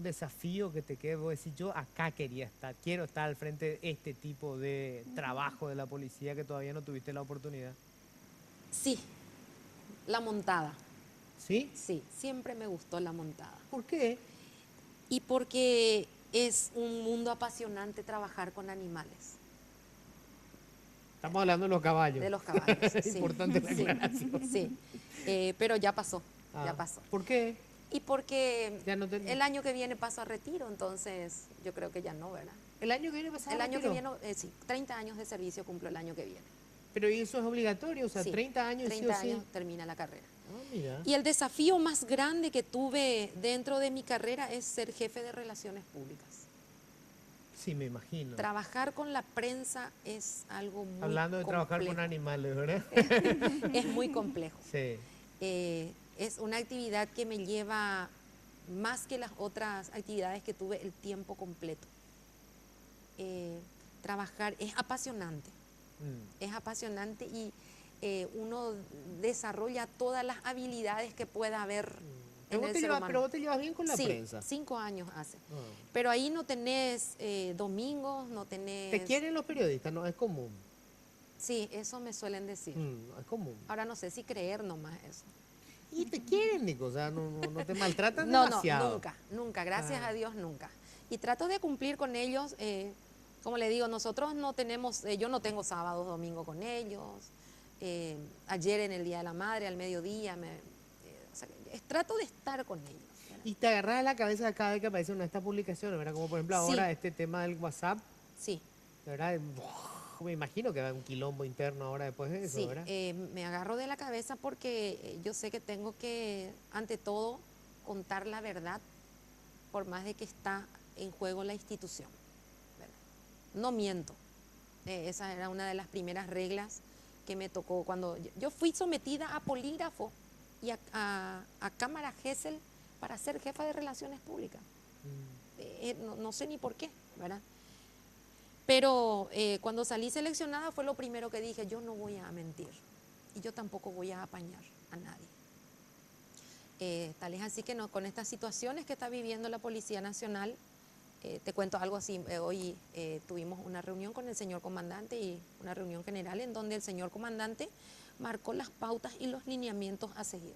[SPEAKER 2] desafío que te quede? Vos decís, yo acá quería estar, quiero estar al frente de este tipo de trabajo de la policía que todavía no tuviste la oportunidad.
[SPEAKER 3] Sí, la montada.
[SPEAKER 2] ¿Sí?
[SPEAKER 3] Sí, siempre me gustó la montada.
[SPEAKER 2] ¿Por qué?
[SPEAKER 3] Y porque es un mundo apasionante trabajar con animales.
[SPEAKER 2] Estamos hablando de los caballos.
[SPEAKER 3] De los caballos.
[SPEAKER 2] Es
[SPEAKER 3] sí.
[SPEAKER 2] importante la
[SPEAKER 3] Sí,
[SPEAKER 2] aclaración.
[SPEAKER 3] sí. Pero ya pasó, ya
[SPEAKER 2] Ah,
[SPEAKER 3] pasó.
[SPEAKER 2] ¿Por qué?
[SPEAKER 3] Y porque
[SPEAKER 2] Ya no te-
[SPEAKER 3] el año que viene paso a retiro, entonces yo creo que ya no, ¿verdad?
[SPEAKER 2] El año que viene pasaba
[SPEAKER 3] El año que
[SPEAKER 2] retiro.
[SPEAKER 3] viene, sí, 30 años de servicio cumplo el año que viene.
[SPEAKER 2] Pero ¿y eso es obligatorio? O sea,
[SPEAKER 3] Sí,
[SPEAKER 2] 30 años
[SPEAKER 3] 30
[SPEAKER 2] sí o sí.
[SPEAKER 3] años termina la carrera.
[SPEAKER 2] Ah, mira.
[SPEAKER 3] Y el desafío más grande que tuve dentro de mi carrera es ser jefe de relaciones públicas.
[SPEAKER 2] Sí, me imagino.
[SPEAKER 3] Trabajar con la prensa es algo muy
[SPEAKER 2] Hablando de trabajar con
[SPEAKER 3] complejo.
[SPEAKER 2] animales, ¿verdad?
[SPEAKER 3] Es muy complejo.
[SPEAKER 2] Sí.
[SPEAKER 3] Es una actividad que me lleva más que las otras actividades que tuve el tiempo completo. Trabajar es apasionante.
[SPEAKER 2] Mm.
[SPEAKER 3] Es apasionante y uno desarrolla todas las habilidades que pueda haber en el ser humano.
[SPEAKER 2] Pero vos te llevas bien con la
[SPEAKER 3] Sí,
[SPEAKER 2] prensa.
[SPEAKER 3] 5 años hace.
[SPEAKER 2] Ah.
[SPEAKER 3] Pero ahí no tenés domingos, no tenés...
[SPEAKER 2] ¿Te quieren los periodistas? No, es común.
[SPEAKER 3] Sí, eso me suelen decir.
[SPEAKER 2] Es común.
[SPEAKER 3] Ahora no sé si creer nomás eso.
[SPEAKER 2] Y te quieren, Nico, o sea, no te maltratan
[SPEAKER 3] No,
[SPEAKER 2] demasiado.
[SPEAKER 3] nunca, gracias
[SPEAKER 2] Ah.
[SPEAKER 3] a Dios nunca. Y trato de cumplir con ellos, como le digo, nosotros no tenemos, yo no tengo sábados, domingos con ellos. Ayer en el Día de la Madre, al mediodía, o sea, trato de estar con ellos. ¿verdad?
[SPEAKER 2] Y te agarras a la cabeza cada vez que aparece una de estas publicaciones, ¿verdad? Como por ejemplo
[SPEAKER 3] Sí.
[SPEAKER 2] ahora este tema del WhatsApp,
[SPEAKER 3] Sí,
[SPEAKER 2] ¿verdad? Me imagino que va a haber un quilombo interno ahora después de eso,
[SPEAKER 3] sí,
[SPEAKER 2] ¿verdad?
[SPEAKER 3] me agarro de la cabeza porque yo sé que tengo que, ante todo, contar la verdad, por más de que está en juego la institución. ¿Verdad? No miento. Esa era una de las primeras reglas que me tocó cuando yo fui sometida a polígrafo y a cámara Gesell para ser jefa de relaciones públicas. No sé ni por qué, ¿verdad? Pero cuando salí seleccionada fue lo primero que dije, yo no voy a mentir y yo tampoco voy a apañar a nadie. Tal es así que no, con estas situaciones que está viviendo la Policía Nacional, te cuento algo así, hoy tuvimos una reunión con el señor comandante y una reunión general en donde el señor comandante marcó las pautas y los lineamientos a seguir.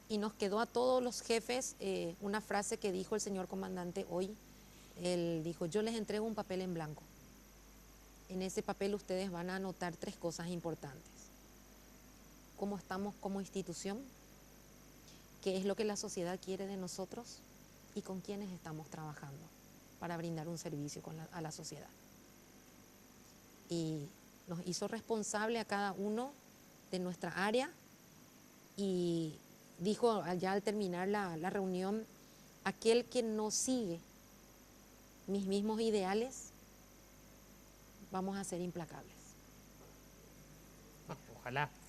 [SPEAKER 3] Y nos quedó a todos los jefes una frase que dijo el señor comandante hoy. Él dijo, yo les entrego un papel en blanco. En ese papel ustedes van a anotar 3 cosas importantes. ¿Cómo estamos como institución? ¿Qué es lo que la sociedad quiere de nosotros? ¿Y con quiénes estamos trabajando para brindar un servicio a la sociedad? Y nos hizo responsable a cada uno de nuestra área y dijo ya al terminar la reunión, aquel que no sigue mis mismos ideales, vamos a ser implacables.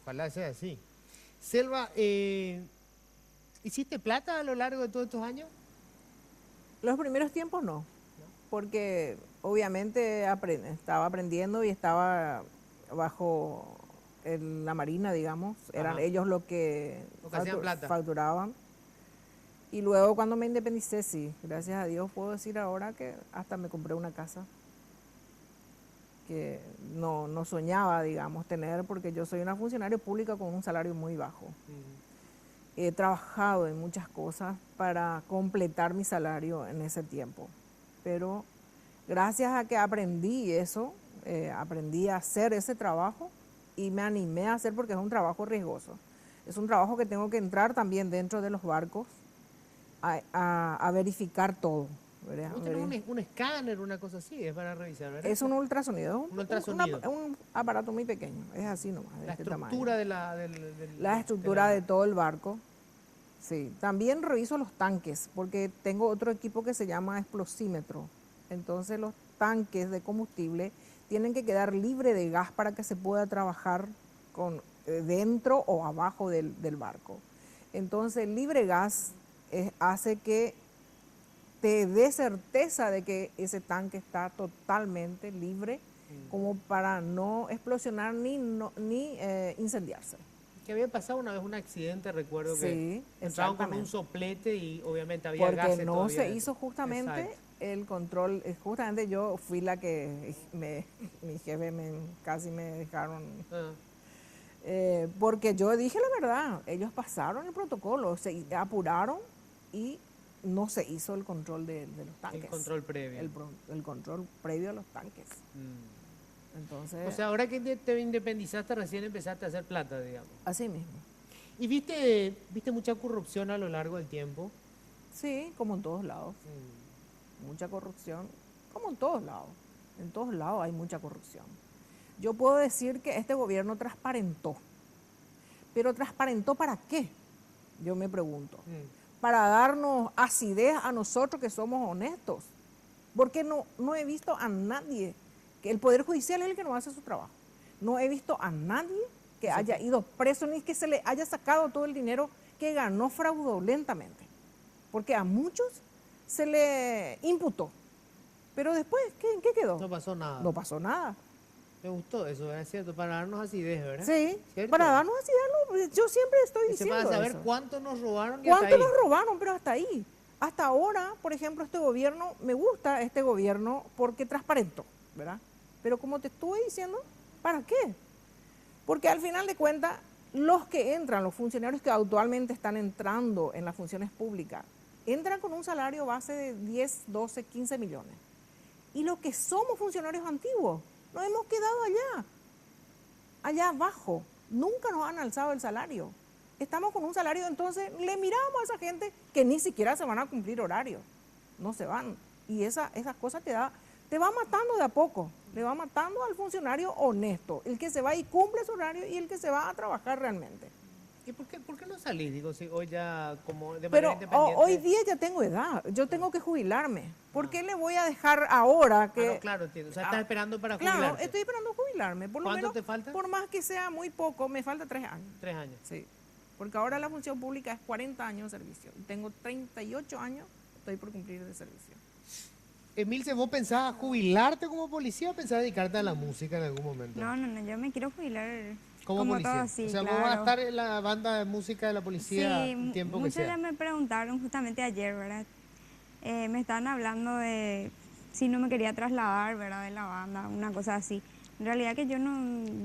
[SPEAKER 2] Ojalá sea así. Selva, ¿hiciste plata a lo largo de todos estos años?
[SPEAKER 5] Los primeros tiempos no, porque obviamente estaba aprendiendo y estaba bajo la marina, digamos, eran ellos los que
[SPEAKER 2] hacían plata.
[SPEAKER 5] facturaban. Y luego cuando me independicé, sí, gracias a Dios puedo decir ahora que hasta me compré una casa que no soñaba, digamos, tener, porque yo soy una funcionaria pública con un salario muy bajo. He trabajado en muchas cosas para completar mi salario en ese tiempo, pero gracias a que aprendí eso, aprendí a hacer ese trabajo y me animé a hacer porque es un trabajo riesgoso. Es un trabajo que tengo que entrar también dentro de los barcos a verificar todo.
[SPEAKER 2] ¿Vos tenés un escáner, una cosa así? Es para revisar, ¿verdad?
[SPEAKER 5] Es un ultrasonido.
[SPEAKER 2] Un ultrasonido.
[SPEAKER 5] Un aparato muy pequeño, es así nomás, de
[SPEAKER 2] La
[SPEAKER 5] este
[SPEAKER 2] estructura
[SPEAKER 5] tamaño.
[SPEAKER 2] de
[SPEAKER 5] La estructura de todo el barco. Sí, también reviso los tanques, porque tengo otro equipo que se llama explosímetro. Entonces los tanques de combustible tienen que quedar libres de gas para que se pueda trabajar dentro o abajo del barco. Entonces el libre gas hace que te dé certeza de que ese tanque está totalmente libre, como para no explosionar ni incendiarse.
[SPEAKER 2] Que había pasado una vez un accidente, recuerdo que
[SPEAKER 5] Sí,
[SPEAKER 2] entraban con un
[SPEAKER 5] exactamente.
[SPEAKER 2] soplete y obviamente había
[SPEAKER 5] Porque
[SPEAKER 2] gases
[SPEAKER 5] no
[SPEAKER 2] todavía
[SPEAKER 5] se
[SPEAKER 2] dentro.
[SPEAKER 5] hizo justamente
[SPEAKER 2] Exacto.
[SPEAKER 5] el control, justamente yo fui la que mi jefe casi me dejaron, porque yo dije la verdad, ellos pasaron el protocolo, se apuraron y no se hizo el control de los tanques.
[SPEAKER 2] El control previo.
[SPEAKER 5] El control previo a los tanques. Entonces,
[SPEAKER 2] O sea, ahora que te independizaste, recién empezaste a hacer plata, digamos.
[SPEAKER 5] así mismo.
[SPEAKER 2] ¿Y viste mucha corrupción a lo largo del tiempo?
[SPEAKER 5] Sí, como en todos lados. Mucha corrupción, como en todos lados. En todos lados hay mucha corrupción. Yo puedo decir que este gobierno transparentó. ¿Pero transparentó para qué? Yo me pregunto. Para darnos acidez a nosotros que somos honestos. Porque no he visto a nadie, que el Poder Judicial es el que no hace su trabajo. No he visto a nadie que haya ido preso ni que se le haya sacado todo el dinero que ganó fraudulentamente. Porque a muchos se le imputó. Pero después, ¿en qué quedó?
[SPEAKER 2] No pasó nada.
[SPEAKER 5] No pasó nada.
[SPEAKER 2] Me gustó eso, es cierto, para darnos acidez, ¿verdad?
[SPEAKER 5] Sí,
[SPEAKER 2] ¿Cierto?
[SPEAKER 5] para darnos acidez, yo siempre estoy
[SPEAKER 2] Y se
[SPEAKER 5] diciendo
[SPEAKER 2] va a saber
[SPEAKER 5] eso.
[SPEAKER 2] cuánto nos robaron y
[SPEAKER 5] ¿Cuánto
[SPEAKER 2] hasta ahí.
[SPEAKER 5] nos robaron? Pero hasta ahí. Hasta ahora, por ejemplo, este gobierno, me gusta este gobierno porque transparentó, ¿verdad? Pero como te estuve diciendo, ¿para qué? Porque al final de cuentas, los que entran, los funcionarios que actualmente están entrando en las funciones públicas, entran con un salario base de 10, 12, 15 millones. Y los que somos funcionarios antiguos, nos hemos quedado allá abajo. Nunca nos han alzado el salario. Estamos con un salario, entonces le miramos a esa gente que ni siquiera se van a cumplir horarios. No se van. Y esas cosas te va matando de a poco. Le va matando al funcionario honesto, el que se va y cumple su horario y el que se va a trabajar realmente.
[SPEAKER 2] ¿Y por qué no salís? Digo, si hoy ya como de
[SPEAKER 5] Pero
[SPEAKER 2] manera independiente.
[SPEAKER 5] hoy día ya tengo edad, yo tengo que jubilarme. ¿Por qué le voy a dejar ahora que...
[SPEAKER 2] Ah, no, claro, entiendo. O sea, estás esperando para
[SPEAKER 5] Claro,
[SPEAKER 2] jubilarte.
[SPEAKER 5] estoy esperando jubilarme. Por lo
[SPEAKER 2] ¿Cuánto
[SPEAKER 5] menos,
[SPEAKER 2] te falta?
[SPEAKER 5] por más que sea muy poco, me falta 3 años.
[SPEAKER 2] 3 años.
[SPEAKER 5] Sí, porque ahora la función pública es 40 años de servicio. Tengo 38 años, estoy por cumplir de servicio.
[SPEAKER 2] Emilce, ¿vos pensabas jubilarte como policía o pensabas dedicarte a la música en algún momento?
[SPEAKER 4] No, yo me quiero jubilar
[SPEAKER 2] Como policía.
[SPEAKER 4] todo, sí,
[SPEAKER 2] o sea,
[SPEAKER 4] claro.
[SPEAKER 2] vos vas a estar en la banda de música de la policía el tiempo que
[SPEAKER 4] muchos
[SPEAKER 2] sea.
[SPEAKER 4] ya me preguntaron justamente ayer, ¿verdad? Me estaban hablando de si no me quería trasladar, ¿verdad? De la banda, una cosa así. En realidad que yo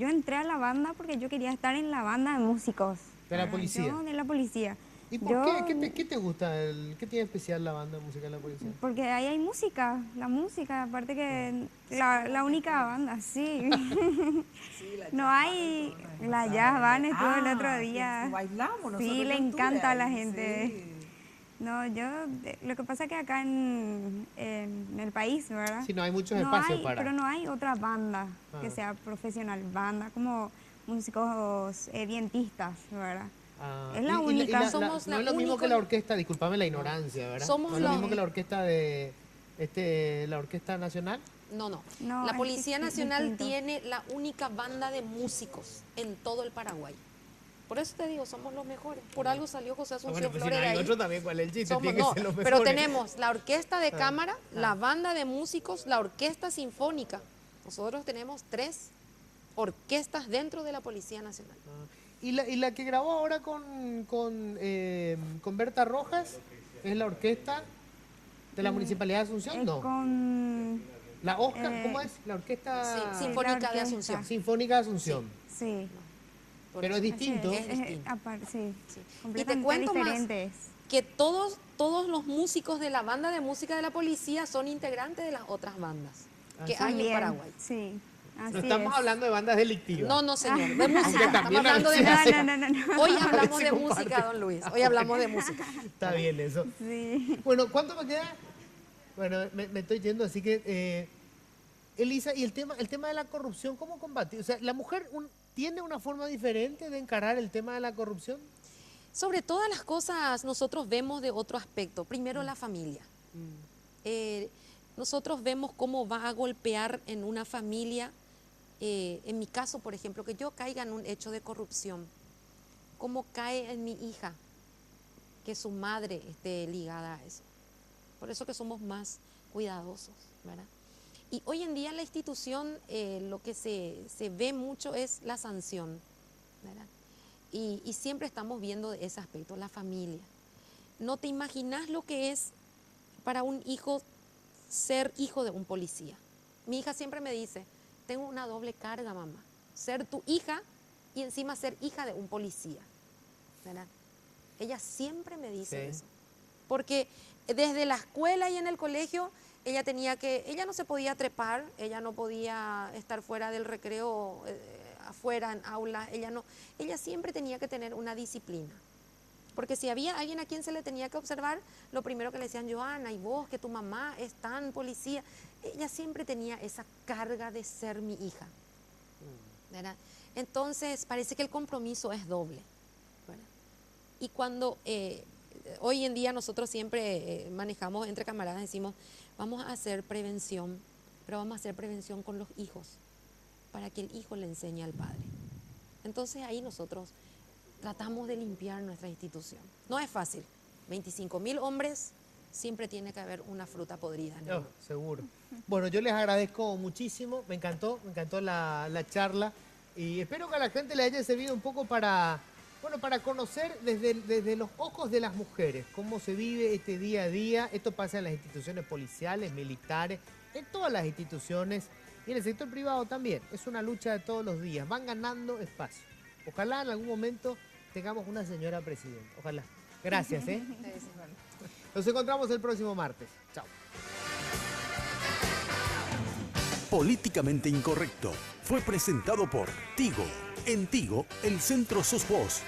[SPEAKER 4] entré a la banda porque yo quería estar en la banda de músicos.
[SPEAKER 2] ¿De la
[SPEAKER 4] ¿verdad?
[SPEAKER 2] policía?
[SPEAKER 4] Yo de la policía.
[SPEAKER 2] ¿Y por qué? ¿Qué te gusta? ¿Qué tiene especial la banda de música de la policía?
[SPEAKER 4] Porque ahí hay música, la música, aparte que la única banda, sí. No hay, la jazz band estuvo el otro día.
[SPEAKER 5] Bailamos,
[SPEAKER 4] Sí, le encanta a la gente. No, lo que pasa es que acá en el país, ¿verdad?
[SPEAKER 2] Sí, no hay muchos
[SPEAKER 4] No
[SPEAKER 2] espacios
[SPEAKER 4] hay,
[SPEAKER 2] para...
[SPEAKER 4] pero no hay otra banda que
[SPEAKER 2] Ah.
[SPEAKER 4] sea profesional, banda como músicos vientistas, ¿verdad?
[SPEAKER 2] Ah,
[SPEAKER 4] Es la única.
[SPEAKER 3] Somos
[SPEAKER 2] no
[SPEAKER 3] la
[SPEAKER 2] es lo mismo
[SPEAKER 3] única-
[SPEAKER 2] que la orquesta, discúlpame la ignorancia, ¿verdad?
[SPEAKER 3] Somos
[SPEAKER 2] no es lo
[SPEAKER 3] la-
[SPEAKER 2] mismo que la orquesta de la orquesta nacional.
[SPEAKER 3] No, no.
[SPEAKER 4] No,
[SPEAKER 3] La
[SPEAKER 4] es
[SPEAKER 3] Policía
[SPEAKER 4] distinto.
[SPEAKER 3] Nacional tiene la única banda de músicos en todo el Paraguay. Por eso te digo, somos los mejores. Por algo salió José Asunción
[SPEAKER 2] Bueno, pues si
[SPEAKER 3] Flores
[SPEAKER 2] no
[SPEAKER 3] de
[SPEAKER 2] hay
[SPEAKER 3] ahí.
[SPEAKER 2] otro también, ¿cuál es el chiste?
[SPEAKER 3] Somos-
[SPEAKER 2] Tiene
[SPEAKER 3] no,
[SPEAKER 2] que ser los
[SPEAKER 3] pero
[SPEAKER 2] mejores.
[SPEAKER 3] tenemos la orquesta de cámara, la banda de músicos, la orquesta sinfónica. Nosotros tenemos 3 orquestas dentro de la Policía Nacional.
[SPEAKER 2] Y la que grabó ahora con Berta Rojas es la orquesta de la Municipalidad de Asunción, ¿no?
[SPEAKER 4] Con...
[SPEAKER 2] La Oscar, ¿cómo es? La orquesta
[SPEAKER 3] Sí, Sinfónica de
[SPEAKER 4] orquesta.
[SPEAKER 3] Asunción.
[SPEAKER 2] Sinfónica de Asunción.
[SPEAKER 4] Sí.
[SPEAKER 3] Por
[SPEAKER 2] Pero es
[SPEAKER 3] eso.
[SPEAKER 2] distinto.
[SPEAKER 3] Es distinto.
[SPEAKER 4] Sí,
[SPEAKER 3] Sí. Y te
[SPEAKER 4] completamente
[SPEAKER 3] cuento más
[SPEAKER 4] diferentes.
[SPEAKER 3] que todos los músicos de la banda de música de la policía son integrantes de las otras bandas que hay en
[SPEAKER 4] También,
[SPEAKER 3] Paraguay.
[SPEAKER 4] Sí, así
[SPEAKER 2] No estamos
[SPEAKER 4] es.
[SPEAKER 2] hablando de bandas delictivas.
[SPEAKER 3] No, no, señor, de música.
[SPEAKER 2] Aunque
[SPEAKER 3] Estamos
[SPEAKER 2] también
[SPEAKER 3] hablando de
[SPEAKER 2] se hace.
[SPEAKER 3] música.
[SPEAKER 4] No.
[SPEAKER 3] Hoy hablamos
[SPEAKER 2] Se
[SPEAKER 3] de
[SPEAKER 2] comparte.
[SPEAKER 3] música, don Luis. Hoy hablamos de música.
[SPEAKER 2] Está bien eso.
[SPEAKER 4] Sí.
[SPEAKER 2] Bueno, ¿cuánto me queda? Bueno, me estoy yendo, así que... Elisa, y el tema de la corrupción, ¿cómo combatir? O sea, ¿la mujer tiene una forma diferente de encarar el tema de la corrupción?
[SPEAKER 3] Sobre todas las cosas, nosotros vemos de otro aspecto. Primero, la familia. Nosotros vemos cómo va a golpear en una familia, en mi caso, por ejemplo, que yo caiga en un hecho de corrupción. Cómo cae en mi hija, que su madre esté ligada a eso. Por eso que somos más cuidadosos, ¿verdad? Y hoy en día la institución, lo que se ve mucho es la sanción, ¿verdad? Y siempre estamos viendo ese aspecto, la familia. No te imaginas lo que es para un hijo ser hijo de un policía. Mi hija siempre me dice, tengo una doble carga, mamá. Ser tu hija y encima ser hija de un policía, ¿verdad? Ella siempre me dice eso. Porque desde la escuela y en el colegio, ella no se podía trepar, ella no podía estar fuera del recreo, afuera en aula, ella siempre tenía que tener una disciplina. Porque si había alguien a quien se le tenía que observar, lo primero que le decían, Joana, y vos, que tu mamá es tan policía, ella siempre tenía esa carga de ser mi hija, ¿verdad? Entonces parece que el compromiso es doble, ¿verdad? Y cuando hoy en día nosotros siempre manejamos entre camaradas, decimos, vamos a hacer prevención, pero vamos a hacer prevención con los hijos, para que el hijo le enseñe al padre. Entonces ahí nosotros tratamos de limpiar nuestra institución. No es fácil, 25.000 hombres, siempre tiene que haber una fruta podrida, ¿no?
[SPEAKER 2] No, seguro. Bueno, yo les agradezco muchísimo, me encantó la charla y espero que a la gente le haya servido un poco para conocer desde los ojos de las mujeres cómo se vive este día a día. Esto pasa en las instituciones policiales, militares, en todas las instituciones y en el sector privado también. Es una lucha de todos los días, van ganando espacio. Ojalá en algún momento tengamos una señora presidenta, ojalá. Gracias, Nos encontramos el próximo martes. Chao.
[SPEAKER 1] Políticamente Incorrecto fue presentado por Tigo. En Tigo, el centro sos vos.